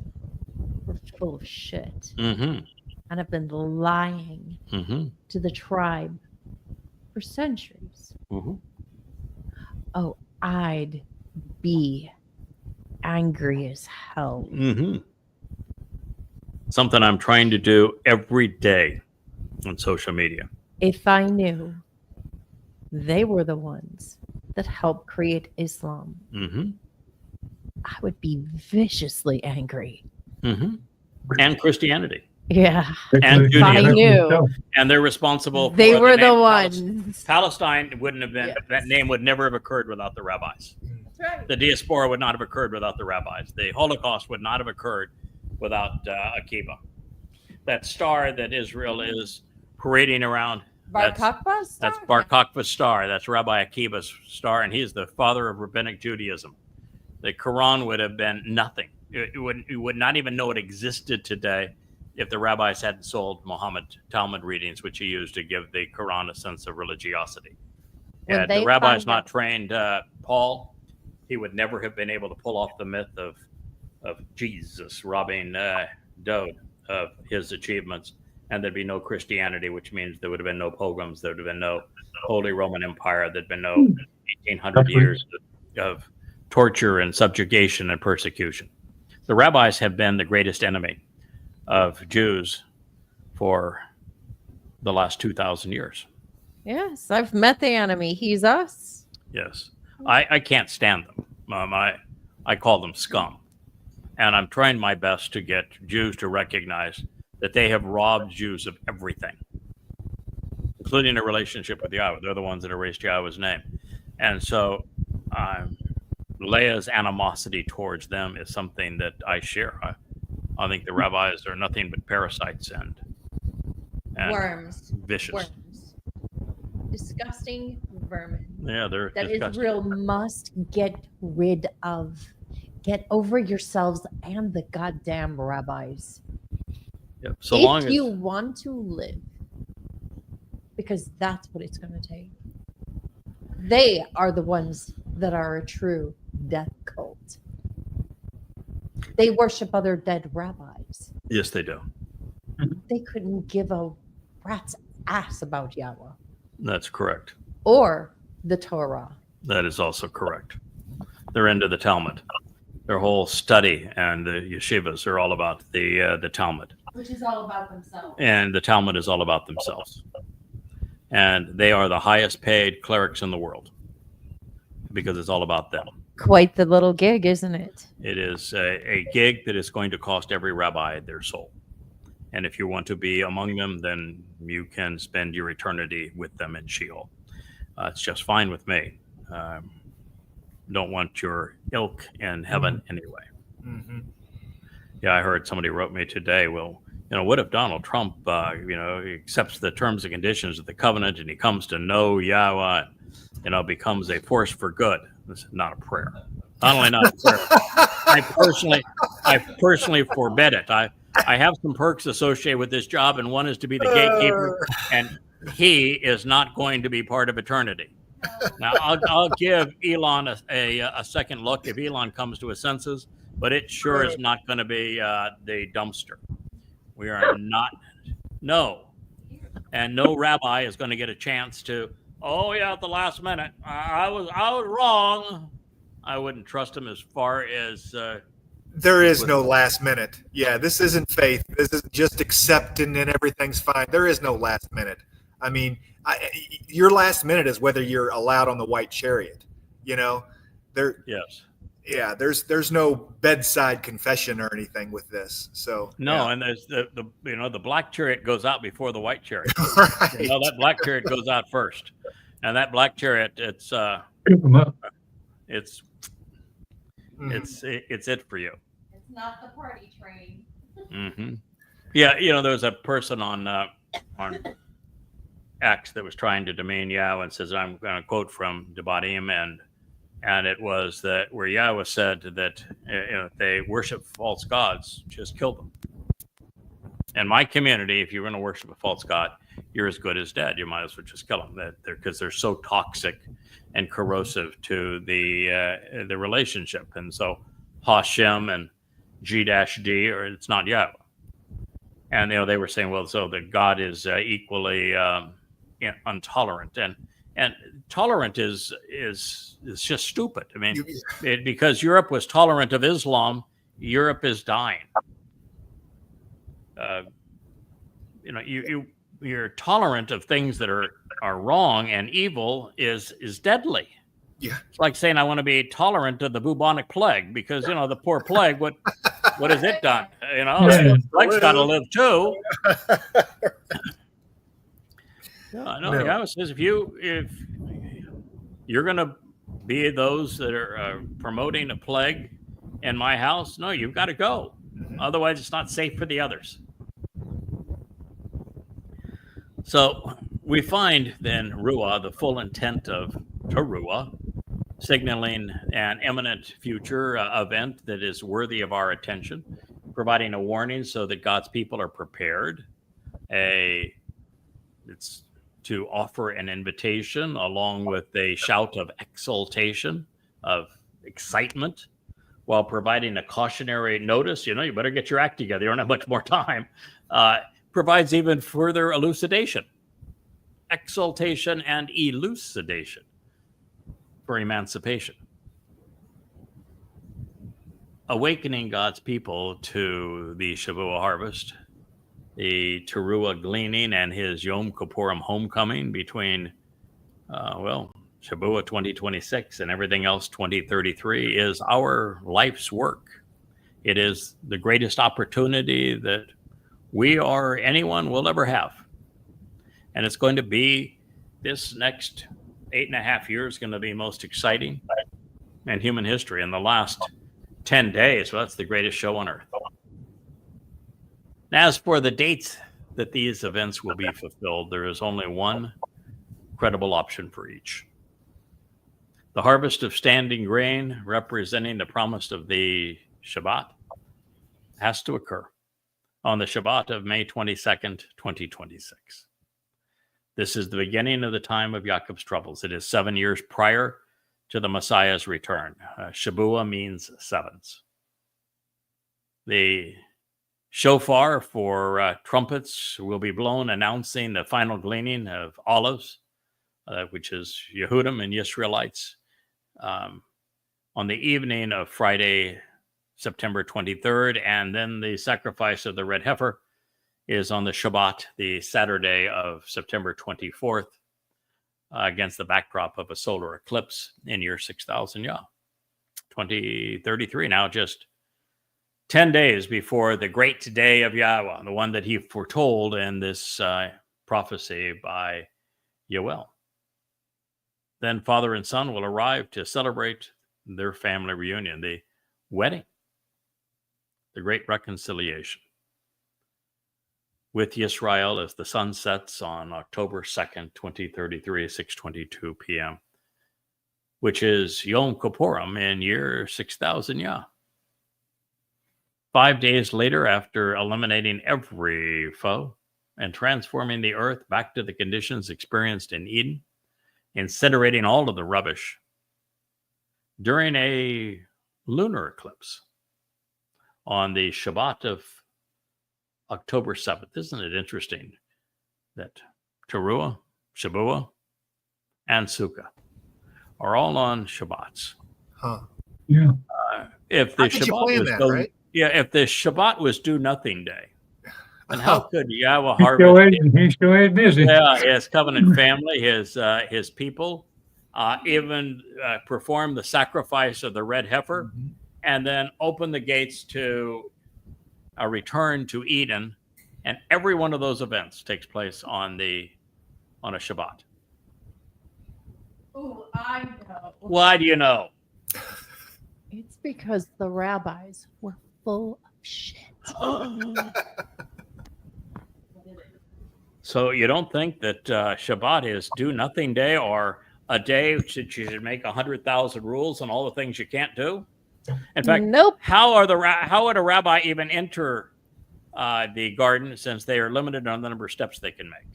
were full of shit and have been lying to the tribe for centuries, I'd be angry as hell. Something I'm trying to do every day on social media. If I knew they were the ones that helped create Islam, I would be viciously angry. And Christianity. Yeah. And if I Judaism. knew. And they're responsible for they were the name ones. Palestine wouldn't have been, that name would never have occurred without the rabbis. That's right. The diaspora would not have occurred without the rabbis. The Holocaust would not have occurred without Akiba. That star that Israel is parading around. Bar Kokhba star? That's Bar Kokhba's star. That's Rabbi Akiba's star, and he's the father of rabbinic Judaism. The Quran would have been nothing. You would not even know it existed today if the rabbis hadn't sold Muhammad Talmud readings, which he used to give the Quran a sense of religiosity. Had the rabbis not trained Paul, he would never have been able to pull off the myth of Jesus robbing Dode of his achievements. And there'd be no Christianity, which means there would have been no pogroms. There would have been no Holy Roman Empire. There'd been no 1,800 years of torture and subjugation and persecution. The rabbis have been the greatest enemy of Jews for the last 2,000 years. Yes, I've met the enemy. He's us. Yes. I can't stand them. I call them scum. And I'm trying my best to get Jews to recognize that they have robbed Jews of everything, including a relationship with Yahweh. They're the ones that erased Yahweh's name. And so Leah's animosity towards them is something that I share. I think the rabbis are nothing but parasites, and and Worms. vicious. Worms. Disgusting vermin. Yeah, they're That disgusting. Israel must get rid of. Get over yourselves and the goddamn rabbis. Yep. So if long you as want to live, because that's what it's going to take. They are the ones that are a true death cult. They worship other dead rabbis. yes, they do. They couldn't give a rat's ass about Yahweh That's correct. or the Torah. That is also correct. They're into the Talmud. Their whole study and the yeshivas are all about the Talmud. Which is all about themselves. And the Talmud is all about themselves. And they are the highest paid clerics in the world because it's all about them. Quite the little gig, isn't it? It is a gig that is going to cost every rabbi their soul. And if you want to be among them, then you can spend your eternity with them in Sheol. It's just fine with me. Don't want your ilk in heaven anyway. Mm-hmm. Yeah, I heard somebody wrote me today, well, what if Donald Trump, accepts the terms and conditions of the covenant and he comes to know Yahweh, becomes a force for good? This is not a prayer. Not only not a prayer, I personally forbid it. I have some perks associated with this job, and one is to be the gatekeeper, and he is not going to be part of eternity. Now, I'll give Elon a second look if Elon comes to his senses, but it sure is not going to be the dumpster. We are not, no. And no rabbi is going to get a chance to, at the last minute, I was wrong. I wouldn't trust him as far as... there is no last minute. Yeah, this isn't faith. This is just accepting and everything's fine. There is no last minute. I mean, your last minute is whether you're allowed on the white chariot. There. Yes. Yeah, there's no bedside confession or anything with this. So no, yeah. and there's the black chariot goes out before the white chariot. Right. That black chariot goes out first, and that black chariot, it's Scoop 'em up. it's it for you. It's not the party train. Mm-hmm. Yeah, there was a person on X that was trying to demean Yahweh and says, I'm going to quote from Debatim, and it was that where Yahweh said that if they worship false gods, just kill them. In my community, if you're going to worship a false god, you're as good as dead. You might as well just kill them because they're so toxic and corrosive to the relationship. And so Hashem and G-D, or it's not Yahweh. And they were saying, well, so that God is equally intolerant, and tolerant is just stupid. I mean, because Europe was tolerant of Islam, Europe is dying. You're tolerant of things that are wrong, and evil is deadly. Yeah. It's like saying I want to be tolerant of the bubonic plague because the poor plague. What has it done? The plague's got to live too. No. Yahweh says if you're going to be those that are promoting a plague in my house, no, you've got to go. Otherwise, it's not safe for the others. So we find then Ruah, the full intent of Towrah, signaling an imminent future event that is worthy of our attention, providing a warning so that God's people are prepared. It's to offer an invitation along with a shout of exultation, of excitement, while providing a cautionary notice. You better get your act together. You don't have much more time. Provides even further elucidation, exaltation, and elucidation for emancipation. Awakening God's people to the Shavuot harvest, the Teruah gleaning, and his Yom Kippurim homecoming between, Shavuot 2026 and everything else 2033 is our life's work. It is the greatest opportunity that we or anyone will ever have. And it's going to be, this next 8.5 years going to be most exciting in human history. In the last 10 days, well, that's the greatest show on earth. As for the dates that these events will be fulfilled, there is only one credible option for each. The harvest of standing grain, representing the promise of the Shabbat, has to occur on the Shabbat of May 22nd, 2026. This is the beginning of the time of Yaakov's troubles. It is 7 years prior to the Messiah's return. Shabuah means sevens. The shofar for trumpets will be blown, announcing the final gleaning of olives, which is Yehudim and Israelites, on the evening of Friday, September 23rd, and then the sacrifice of the red heifer is on the Shabbat, the Saturday of September 24th, against the backdrop of a solar eclipse in year 6000 Yah, 2033. Now just 10 days before the great day of Yahweh, the one that he foretold in this prophecy by Yoel. Then father and son will arrive to celebrate their family reunion, the wedding, the great reconciliation with Yisrael as the sun sets on October 2nd, 2033, 6:22 p.m., which is Yom Kippurim in year 6000 Yah. 5 days later, after eliminating every foe and transforming the earth back to the conditions experienced in Eden, incinerating all of the rubbish, during a lunar eclipse on the Shabbat of October 7th. Isn't it interesting that Towrah, Shabuah, and Sukkah are all on Shabbats? Huh. Yeah. If the How could you Shabbat plan was that, right? if the Shabbat was do nothing day, then how could Yahweh He's harvest? still ain't busy. Yeah, his covenant family, his people, even perform the sacrifice of the red heifer, and then open the gates to a return to Eden, and every one of those events takes place on a Shabbat. Oh, I know. Why do you know? It's because the rabbis were full of shit. So you don't think that Shabbat is do nothing day, or a day that you should make 100,000 rules on all the things you can't do? In fact, Nope. how would a rabbi even enter the garden, since they are limited on the number of steps they can make?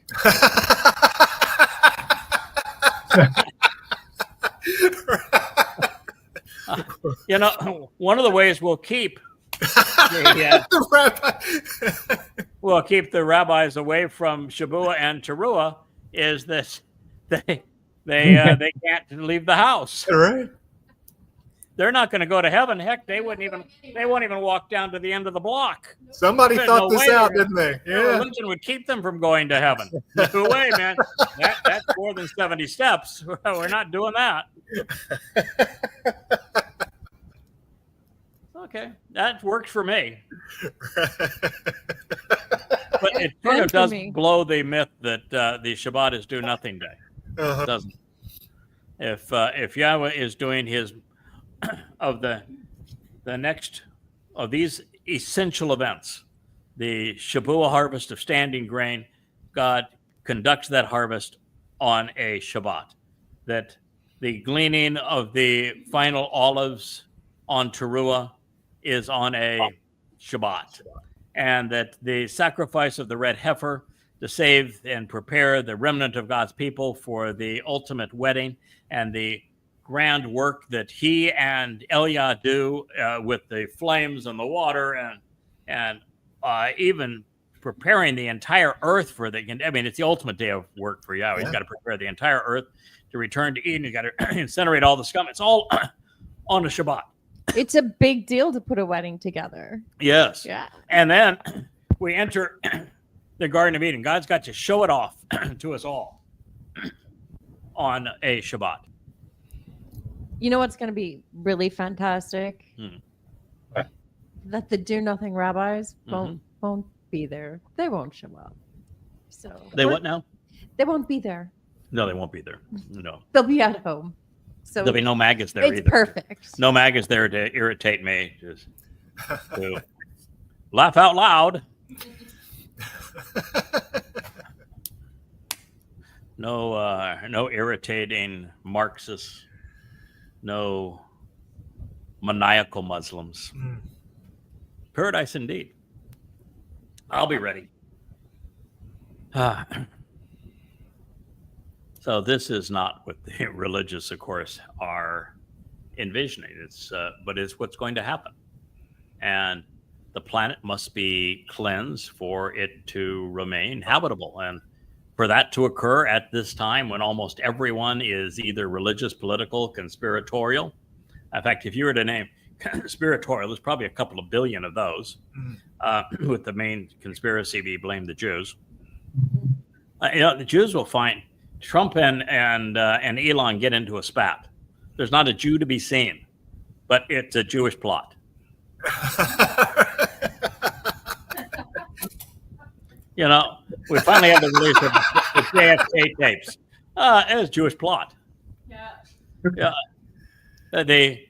One of the ways we'll keep we'll keep the rabbis away from Shabuah and Teruah is that they can't leave the house. Right. They're not going to go to heaven. Heck, they won't even walk down to the end of the block. Somebody There's thought no this way out, they're- didn't they? Their Yeah. religion would keep them from going to heaven. No way, man. That's more than 70 steps. We're not doing that. Okay, that works for me. But it kind Good of for does me. blow the myth that the Shabbat is do nothing day. Uh-huh. It doesn't. If Yahweh is doing his of the next of these essential events, the Shabuah harvest of standing grain, God conducts that harvest on a Shabbat. That the gleaning of the final olives on Teruah is on a Shabbat, and that the sacrifice of the red heifer to save and prepare the remnant of God's people for the ultimate wedding, and the grand work that he and Eliah do with the flames and the water, and even preparing the entire earth for it's the ultimate day of work for Yahweh. He's got to prepare the entire earth to return to Eden. He's got to incinerate all the scum. It's all on a Shabbat. It's a big deal to put a wedding together. Yes. Yeah. And then we enter the Garden of Eden. God's got to show it off to us all on a Shabbat. You know what's going to be really fantastic? What? That the do nothing rabbis Mhm. won't be there. They won't show up. So They what now? They won't be there. No, they won't be there. No. They'll be at home. So There'll be no maggots there it's either. perfect. No maggots there to irritate me. Just to laugh out loud. No irritating Marxists, no maniacal Muslims. Paradise indeed. I'll be ready. So this is not what the religious, of course, are envisioning. But it's what's going to happen. And the planet must be cleansed for it to remain habitable. And for that to occur at this time when almost everyone is either religious, political, conspiratorial. In fact, if you were to name conspiratorial, there's probably a couple of billion of those, with the main conspiracy be blame the Jews. The Jews will find Trump and Elon get into a spat. There's not a Jew to be seen, but it's a Jewish plot. We finally have the release of the JFK tapes. It was a Jewish plot. Yeah. The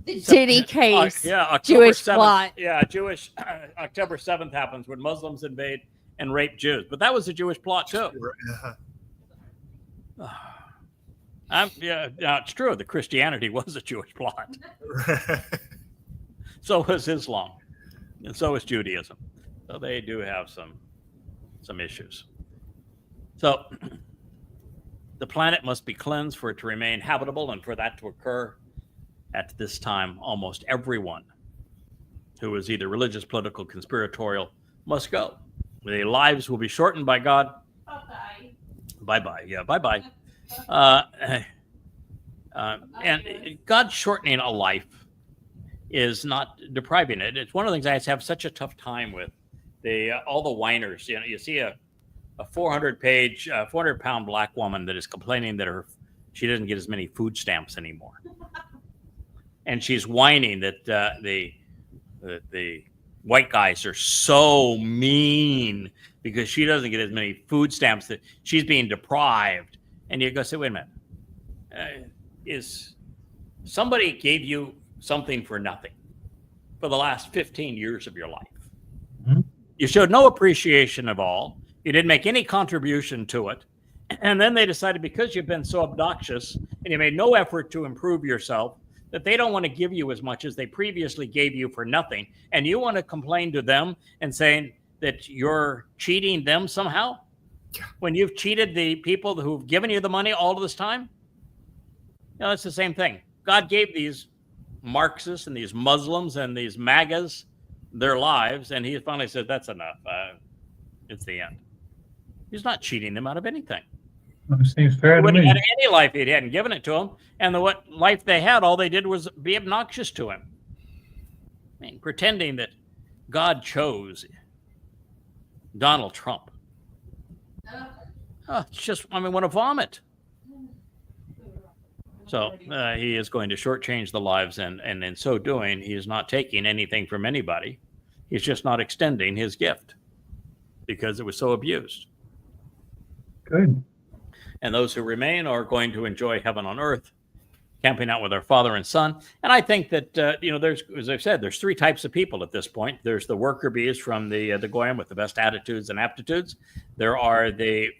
Diddy case. Jewish 7th, plot. Yeah, October 7th happens when Muslims invade and rape Jews. But that was a Jewish plot too. It's true. The Christianity was a Jewish plot. So was Islam, and so is Judaism. So they do have some issues. So the planet must be cleansed for it to remain habitable, and for that to occur at this time, almost everyone who is either religious, political, conspiratorial must go. The lives will be shortened by God. Bye-bye. Bye-bye. Yeah, bye-bye. And God shortening a life is not depriving it. It's one of the things I have such a tough time with. All the whiners. You see a 400-pound black woman that is complaining that she doesn't get as many food stamps anymore, and she's whining that the white guys are so mean because she doesn't get as many food stamps, that she's being deprived. And you go say, wait a minute, is somebody gave you something for nothing for the last 15 years of your life? You showed no appreciation of all. You didn't make any contribution to it. And then they decided, because you've been so obnoxious and you made no effort to improve yourself, that they don't want to give you as much as they previously gave you for nothing. And you want to complain to them and saying that you're cheating them somehow when you've cheated the people who've given you the money all of this time? It's the same thing. God gave these Marxists and these Muslims and these MAGAs their lives, and he finally said, that's enough. It's the end. He's not cheating them out of anything. Well, it seems fair to me. He wouldn't have had any life if he hadn't given it to them. And what life they had, all they did was be obnoxious to him. I mean, pretending that God chose Donald Trump. It's just, want to vomit. So he is going to shortchange the lives, and in so doing, he is not taking anything from anybody. He's just not extending his gift because it was so abused. Good. And those who remain are going to enjoy heaven on earth, camping out with our Father and Son. And I think that, there's, as I've said, there's three types of people at this point. There's the worker bees from the Goyim with the best attitudes and aptitudes. There are the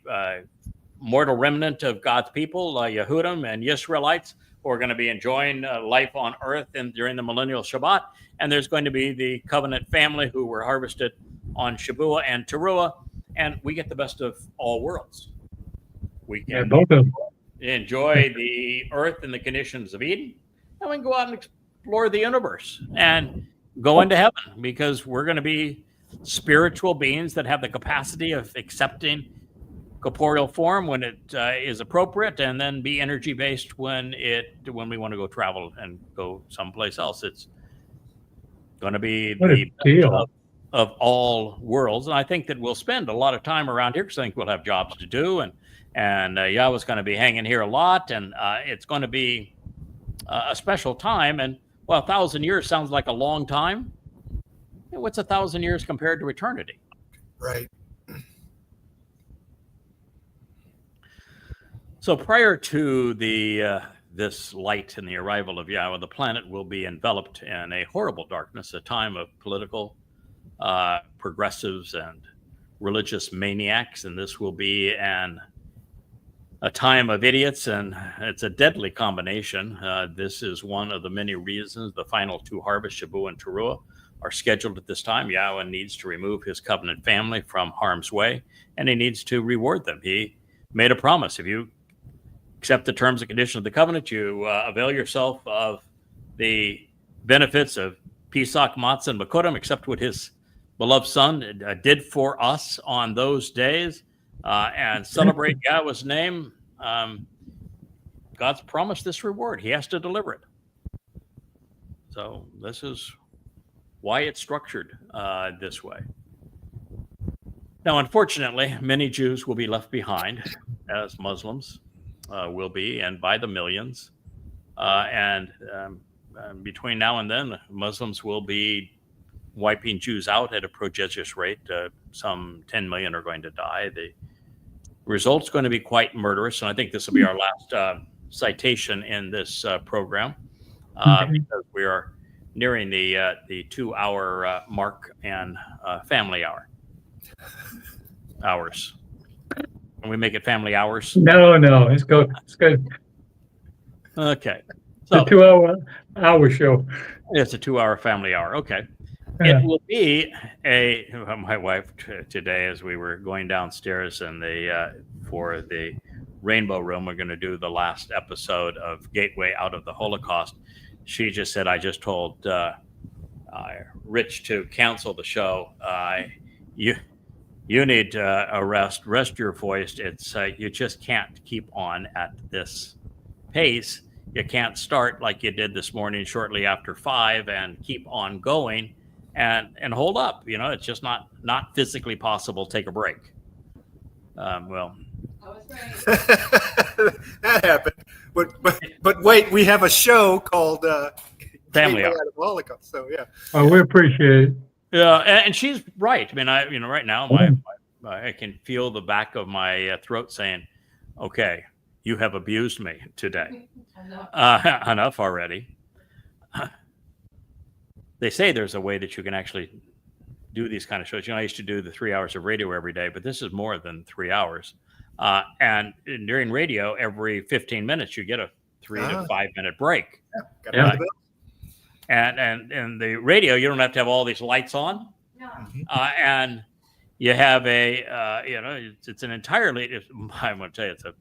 mortal remnant of God's people, Yehudim and Yisraelites, who are going to be enjoying life on earth during the millennial Shabbat. And there's going to be the covenant family who were harvested on Shabuah and Towrah. And we get the best of all worlds. We can both of them. Enjoy the earth and the conditions of Eden, and we can go out and explore the universe and go into heaven, because we're going to be spiritual beings that have the capacity of accepting corporeal form when it is appropriate, and then be energy based when we want to go travel and go someplace else. It's going to be the best of all worlds, and I think that we'll spend a lot of time around here because I think we'll have jobs to do, and Yahweh's going to be hanging here a lot, and it's going to be a special time. And 1,000 years sounds like a long time. What's 1,000 years compared to eternity? Right. So prior to this light and the arrival of Yahweh, the planet will be enveloped in a horrible darkness, a time of political progressives and religious maniacs, and this will be a time of idiots, and it's a deadly combination. This is one of the many reasons the final 2 harvests, Shabbat and Towrah, are scheduled at this time. Yahweh needs to remove his covenant family from harm's way, and he needs to reward them. He made a promise. If you accept the terms and conditions of the covenant, you avail yourself of the benefits of Pesach, Matzah, and Makodim, except what his beloved son did for us on those days, and celebrate Yahweh's name. God's promised this reward. He has to deliver it. So this is why it's structured this way. Now, unfortunately, many Jews will be left behind, as Muslims will be, and by the millions. And between now and then, Muslims will be wiping Jews out at a prodigious rate. Some 10 million are going to die. The result's going to be quite murderous, and I think this will be our last citation in this program, because we are nearing the 2-hour mark and family hours. Can we make it family hours? No, it's good. It's good. Okay. So, it's a 2-hour show. It's a 2-hour family hour. Okay. Yeah. It will be my wife today, as we were going downstairs and for the Rainbow Room, we're going to do the last episode of Gateway Out of the Holocaust. She just said, I just told Rich to cancel the show. You need a rest your voice. It's you just can't keep on at this pace. You can't start like you did this morning shortly after 5 and keep on going and hold up. It's just not physically possible. Take a break. Well, I was right. That happened. But wait, we have a show called Family Gateway Hour. Out of the Holocaust. So yeah. Oh, we appreciate it. Yeah, and she's right. I mean, right now, I can feel the back of my throat saying, "Okay, you have abused me today. Enough already." They say there's a way that you can actually do these kind of shows. I used to do the 3 hours of radio every day, but this is more than 3 hours. And during radio, every 15 minutes, you get a 3 to 5 minute break. Yeah. And the radio, you don't have to have all these lights on. No. And you have it's an entirely, I'm going to tell you,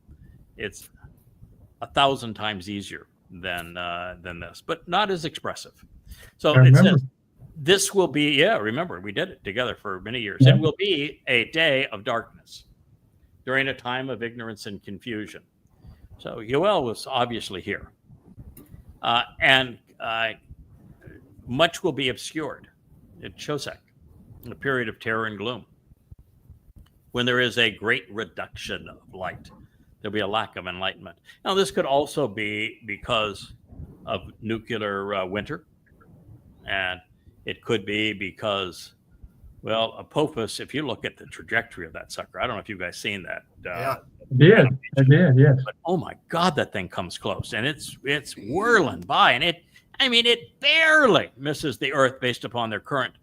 it's 1,000 times easier than this, but not as expressive. So it says this will be, remember, we did it together for many years. Yeah. It will be a day of darkness during a time of ignorance and confusion. So Yoel was obviously here. And much will be obscured at Shosek, in a period of terror and gloom. When there is a great reduction of light, there'll be a lack of enlightenment. Now, this could also be because of nuclear winter, and it could be because, well, Apophis, if you look at the trajectory of that sucker, I don't know if you guys seen that. Yeah. I did, yes. But oh my God, that thing comes close, and it's whirling by, and it barely misses the Earth based upon their current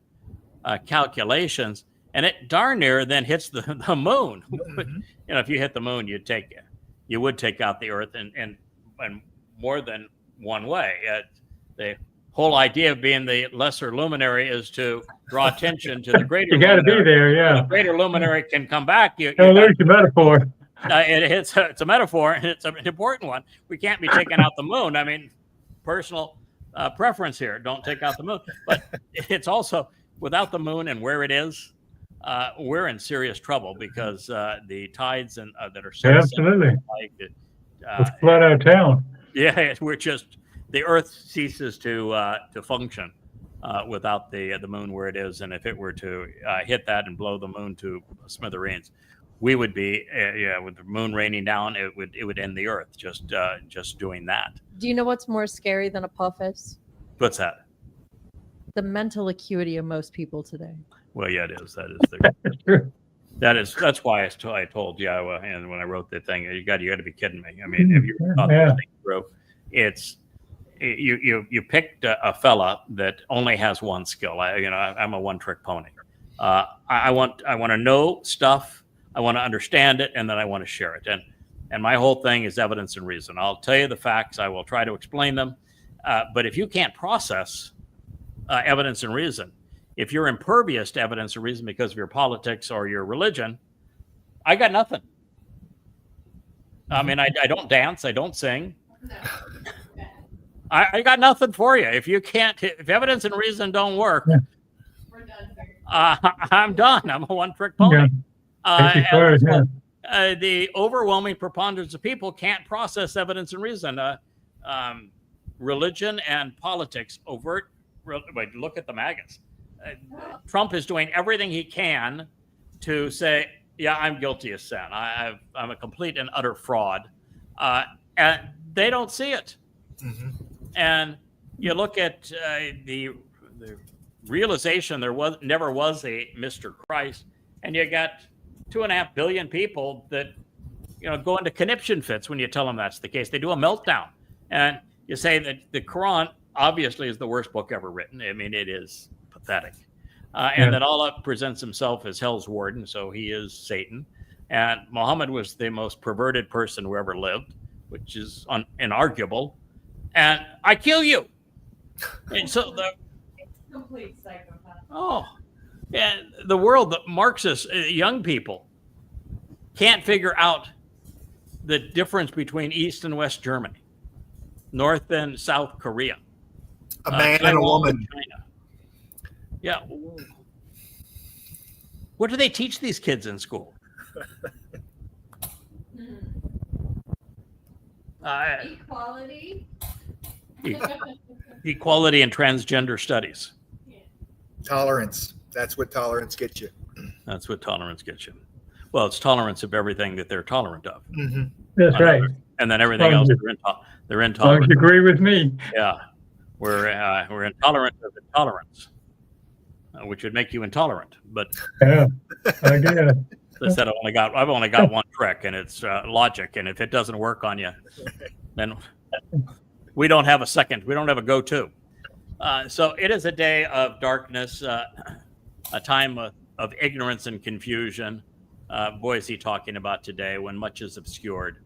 calculations, and it darn near then hits the moon. Mm-hmm. If you hit the moon, you would take out the Earth, and more than one way. The whole idea of being the lesser luminary is to draw attention to the greater. You got to be luminary. there, yeah. The greater luminary can come back. There's a metaphor. It's a metaphor, and it's an important one. We can't be taking out the moon. I mean, personal preference here. Don't take out the moon. But it's also, without the moon and where it is, we're in serious trouble because the tides that are so Absolutely. Let's flood our town. Yeah, the Earth ceases to function without the moon where it is, and if it were to hit that and blow the moon to smithereens, we would be with the moon raining down. It would end the Earth just doing that. Do you know what's more scary than Apophis? What's that? The mental acuity of most people today. Well, yeah, it is. That is True. that's why I told Yahowah, and when I wrote the thing, you got to be kidding me. I mean, if you thought this thing through, it's you picked a fella that only has one skill. I'm a one-trick pony. I want to know stuff. I want to understand it, and then I want to share it. And my whole thing is evidence and reason. I'll tell you the facts. I will try to explain them. But if you can't process evidence and reason, if you're impervious to evidence and reason because of your politics or your religion, I got nothing. I mean, I don't dance. I don't sing. I got nothing for you. If evidence and reason don't work, We're done. I'm done. I'm a one-trick pony. The overwhelming preponderance of people can't process evidence and reason. Religion and politics, look at the MAGAs. Trump is doing everything he can to say, yeah, I'm guilty of sin. I'm a complete and utter fraud. And they don't see it. Mm-hmm. And you look at the realization there never was a Mr. Christ, and you got 2.5 billion people that go into conniption fits when you tell them that's the case. They do a meltdown, and you say that the Quran obviously is the worst book ever written. I mean, it is pathetic. And that Allah presents himself as hell's warden, so he is Satan. And Muhammad was the most perverted person who ever lived, which is inarguable. And I kill you. And so the Complete psychopath. Oh, and the world, the Marxists, young people can't figure out the difference between East and West Germany, North and South Korea, a man and a woman. China. Yeah. What do they teach these kids in school? Equality. Equality and transgender studies. Tolerance. That's what tolerance gets you. That's what tolerance gets you. Well, it's tolerance of everything that they're tolerant of. Mm-hmm. That's right. And then everything else they're intolerant. I agree with me. Yeah, we're intolerant of intolerance, which would make you intolerant. But yeah, I guess. I said I've only got one trick, and it's logic. And if it doesn't work on you, then we don't have a second. We don't have a go-to. So it is a day of darkness, a time of ignorance and confusion. Boy, is he talking about today when much is obscured.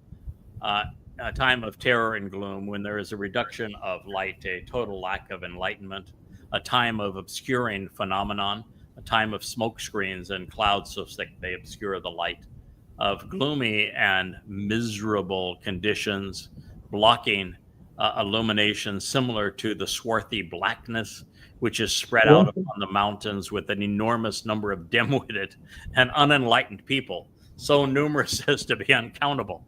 A time of terror and gloom when there is a reduction of light, a total lack of enlightenment, a time of obscuring phenomenon, a time of smoke screens and clouds so thick they obscure the light, of gloomy and miserable conditions blocking illumination similar to the swarthy blackness which is spread out upon the mountains with an enormous number of dim-witted and unenlightened people, so numerous as to be uncountable.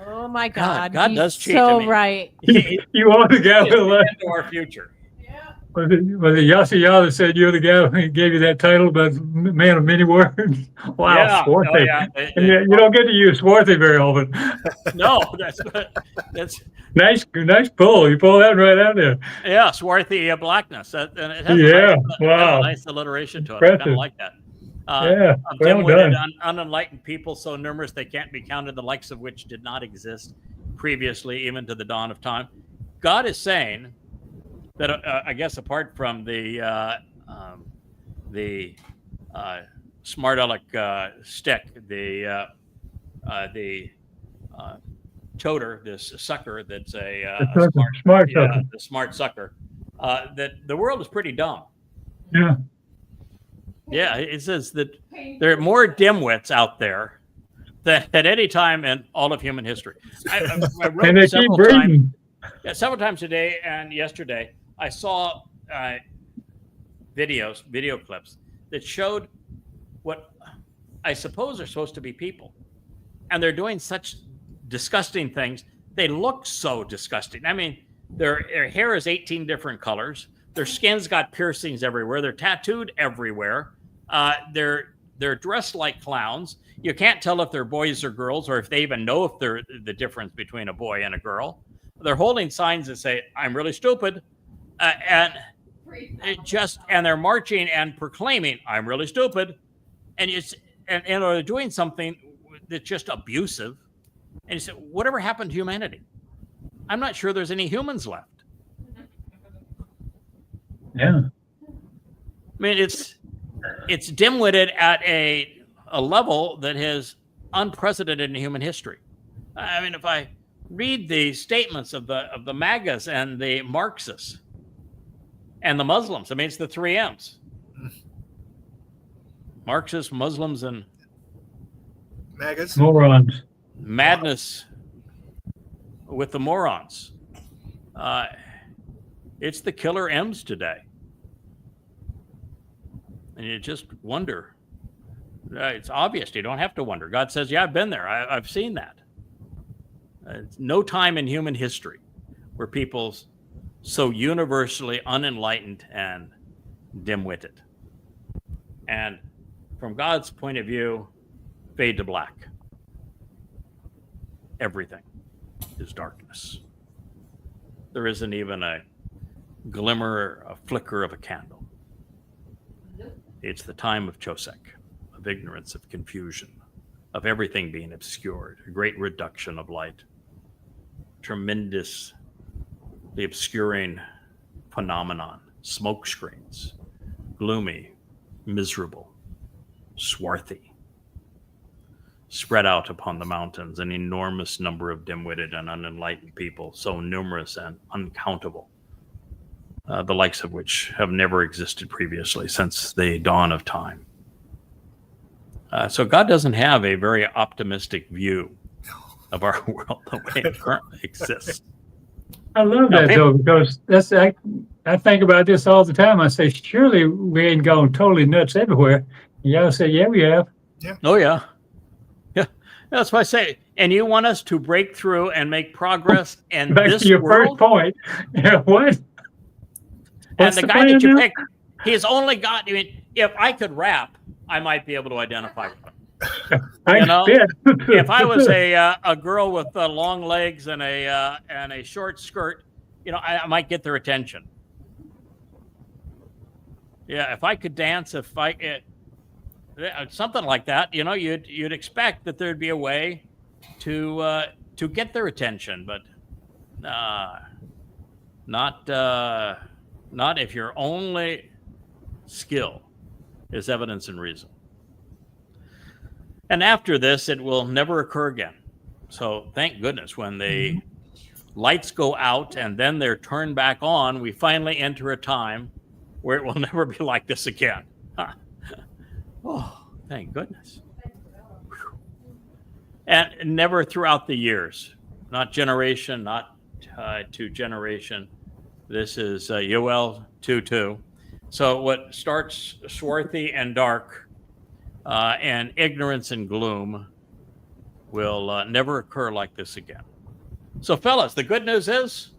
Oh my God! God does cheat. So right. You are the guy who into our future. Yeah. Was it Yada Yahowah said you're the guy who gave you that title, but man of many words? Wow, yeah. swarthy. Oh, yeah. You don't get to use swarthy very often. No, that's nice pull. You pull that right out there. Yeah, swarthy blackness. And it has wow, a nice alliteration to it. I kind of like that. Well done. Unenlightened people so numerous they can't be counted, the likes of which did not exist previously, even to the dawn of time. God is saying that I guess apart from the smart aleck stick, the toter, this sucker that's a smart sucker, that the world is pretty dumb. Yeah. Yeah, it says that there are more dimwits out there than at any time in all of human history. I wrote and they keep breeding. Several times today and yesterday, I saw video clips that showed what I suppose are supposed to be people. And they're doing such disgusting things. They look so disgusting. I mean, their hair is 18 different colors. Their skin's got piercings everywhere. They're tattooed everywhere. They're dressed like clowns. You can't tell if they're boys or girls, or if they even know if they're the difference between a boy and a girl. They're holding signs that say, "I'm really stupid," and they're marching and proclaiming, "I'm really stupid," and they're doing something that's just abusive. And you say, whatever happened to humanity? I'm not sure there's any humans left. Yeah. I mean, it's dim-witted at a level that is unprecedented in human history. I mean, if I read the statements of the MAGAs and the Marxists and the Muslims, I mean, it's the three M's. Marxists, Muslims, and MAGAs. Morons. madness with the morons. It's the killer M's today. And you just wonder. It's obvious. You don't have to wonder. God says, yeah, I've been there. I've seen that. No time in human history were people so universally unenlightened and dim-witted. And from God's point of view, fade to black. Everything is darkness. There isn't even a glimmer, a flicker of a candle. It's the time of Chosek, of ignorance, of confusion, of everything being obscured, a great reduction of light, tremendous, the obscuring phenomenon, smoke screens, gloomy, miserable, swarthy, spread out upon the mountains, an enormous number of dim-witted and unenlightened people, so numerous and uncountable, the likes of which have never existed previously since the dawn of time. So God doesn't have a very optimistic view of our world the way it currently exists. I love that though, because I think about this all the time. I say, surely we ain't gone totally nuts everywhere. And y'all say, yeah, we have. Yeah. Oh yeah. Yeah. That's why I say, and you want us to break through and make progress in Back this to your world? first point. Yeah, what? And What's the the guy that plan you now? picked, he's only got, I mean, if I could rap, I might be able to identify with him. I You know, bet. If I was a girl with long legs and a short skirt, you know, I might get their attention. Yeah, if I could dance, something like that, you know, you'd expect that there'd be a way to get their attention, but not if your only skill is evidence and reason. And after this, it will never occur again. So thank goodness when the lights go out and then they're turned back on, we finally enter a time where it will never be like this again. Huh. Oh, thank goodness. Whew. And never throughout the years, not generation, not to generation. This is Yoel 2:2. So what starts swarthy and dark and ignorance and gloom will never occur like this again. So fellas, the good news is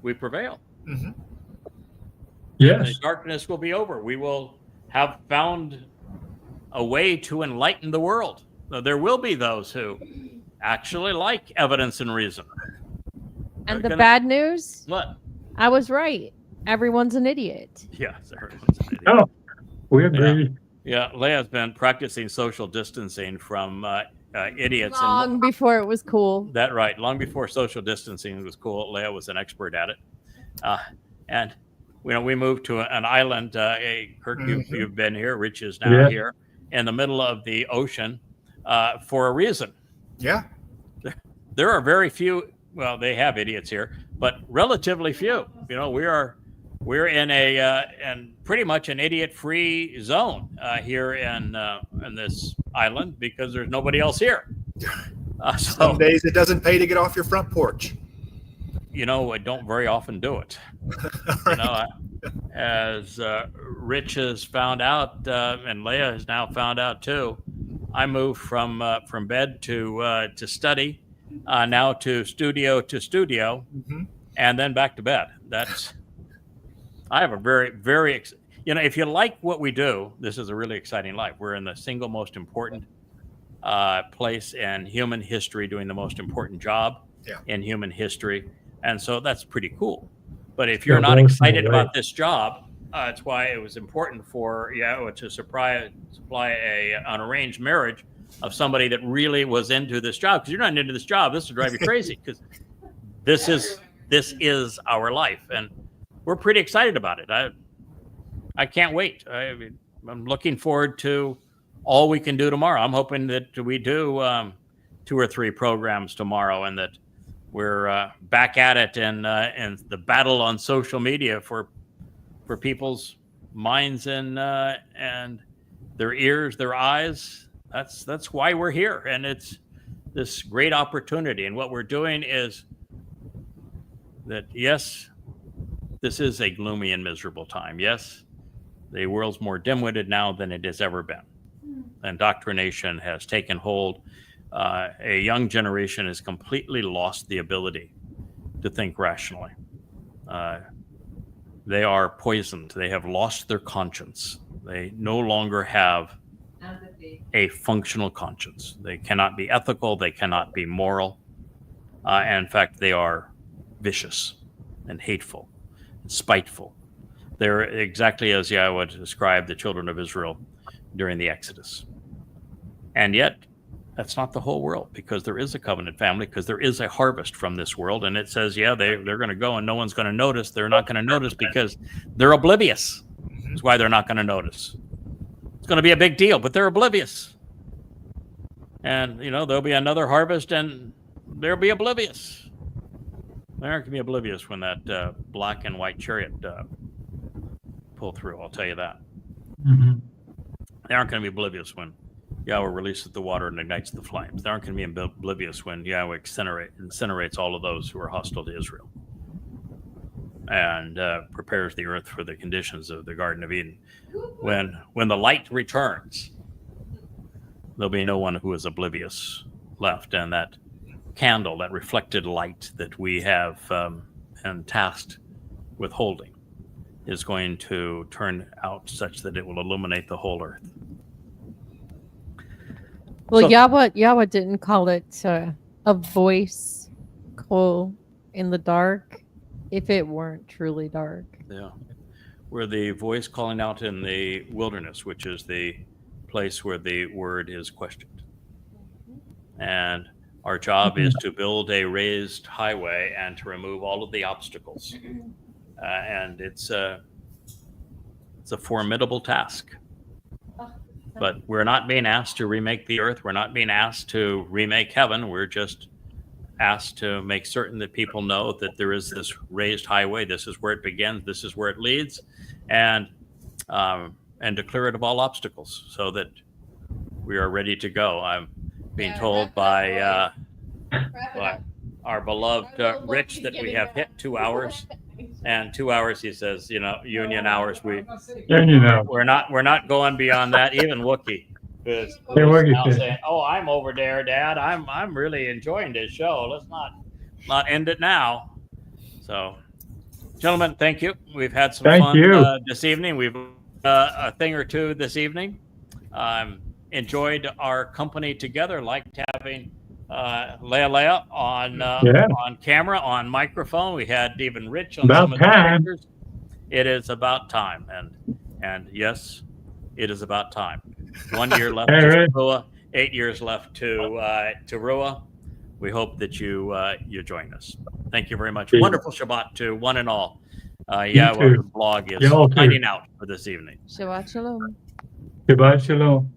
we prevail. Mm-hmm. Yes. The darkness will be over. We will have found a way to enlighten the world. Now, there will be those who actually like evidence and reason. And They're the bad news, What? I was right. Everyone's an idiot. Yes, everyone's an idiot. Oh, we agree. Yeah, Leah's been practicing social distancing from idiots. Long before it was cool. That right. Long before social distancing was cool, Leah was an expert at it. And you know, we moved to an island. Kirk, you've been here. Rich is now here in the middle of the ocean for a reason. Yeah. There are very few. Well, they have idiots here, but relatively few. You know, we're in and pretty much an idiot-free zone here in this island because there's nobody else here. So, Some days it doesn't pay to get off your front porch. You know, I don't very often do it. You know, as Rich has found out, and Leah has now found out too, I moved from bed to study, now to studio, and then back to bed. I have a very, very, you know, if you like what we do, this is a really exciting life. We're in the single most important place in human history, doing the most important job in human history. And so that's pretty cool. But if you're not excited about this job, that's why it was important for YAHOWAH to supply an arranged marriage of somebody that really was into this job. Because you're not into this job, this will drive you crazy. Because this is our life, and we're pretty excited about it. I can't wait. I mean, I'm looking forward to all we can do tomorrow. I'm hoping that we do 2 or 3 programs tomorrow, and that we're back at it, and the battle on social media for people's minds and their ears, their eyes. That's why we're here, and it's this great opportunity. And what we're doing is that, yes, this is a gloomy and miserable time. Yes, the world's more dim-witted now than it has ever been. Indoctrination has taken hold. A young generation has completely lost the ability to think rationally. They are poisoned. They have lost their conscience. They no longer have a functional conscience. They cannot be ethical. They cannot be moral. In fact, they are vicious and hateful and spiteful. They're exactly as YAHOWAH described the children of Israel during the Exodus. And yet, that's not the whole world, because there is a covenant family, because there is a harvest from this world. And it says, yeah, they're going to go and no one's going to notice. They're not going to notice because they're oblivious. That's why they're not going to notice. It's going to be a big deal, but they're oblivious. And, there'll be another harvest and they'll be oblivious. They aren't going to be oblivious when that black and white chariot pull through, I'll tell you that. Mm-hmm. They aren't going to be oblivious when YAHOWAH releases the water and ignites the flames. They aren't going to be oblivious when YAHOWAH incinerates all of those who are hostile to Israel and prepares the earth for the conditions of the Garden of Eden. When the light returns, there'll be no one who is oblivious left. And that candle, that reflected light that we have and tasked with holding, is going to turn out such that it will illuminate the whole earth. Well, YAHOWAH didn't call it a voice call in the dark if it weren't truly dark. Yeah. We're the voice calling out in the wilderness, which is the place where the word is questioned. And our job is to build a raised highway and to remove all of the obstacles. And it's a formidable task. But we're not being asked to remake the earth. We're not being asked to remake heaven. We're just asked to make certain that people know that there is this raised highway. This is where it begins. This is where it leads, and to clear it of all obstacles so that we are ready to go. I'm being told by our beloved Rich that we have hit 2 hours. And 2 hours, he says, union hours. We're not going beyond that. Even Wookie is now saying, "Oh, I'm over there, Dad. I'm really enjoying this show. Let's not end it now." So, gentlemen, thank you. We've had some fun this evening. We've a thing or two this evening. Enjoyed our company together. Liked having Leah on camera, on microphone. We had even Rich on some of the speakers. It is about time, and yes, it is about time. 1 year left to Ruah, 8 years left to Ruah. We hope that you join us. Thank you very much. Wonderful Shabbat to one and all. YAHOWAH blog is signing out for this evening. Shabbat shalom. Shabbat shalom.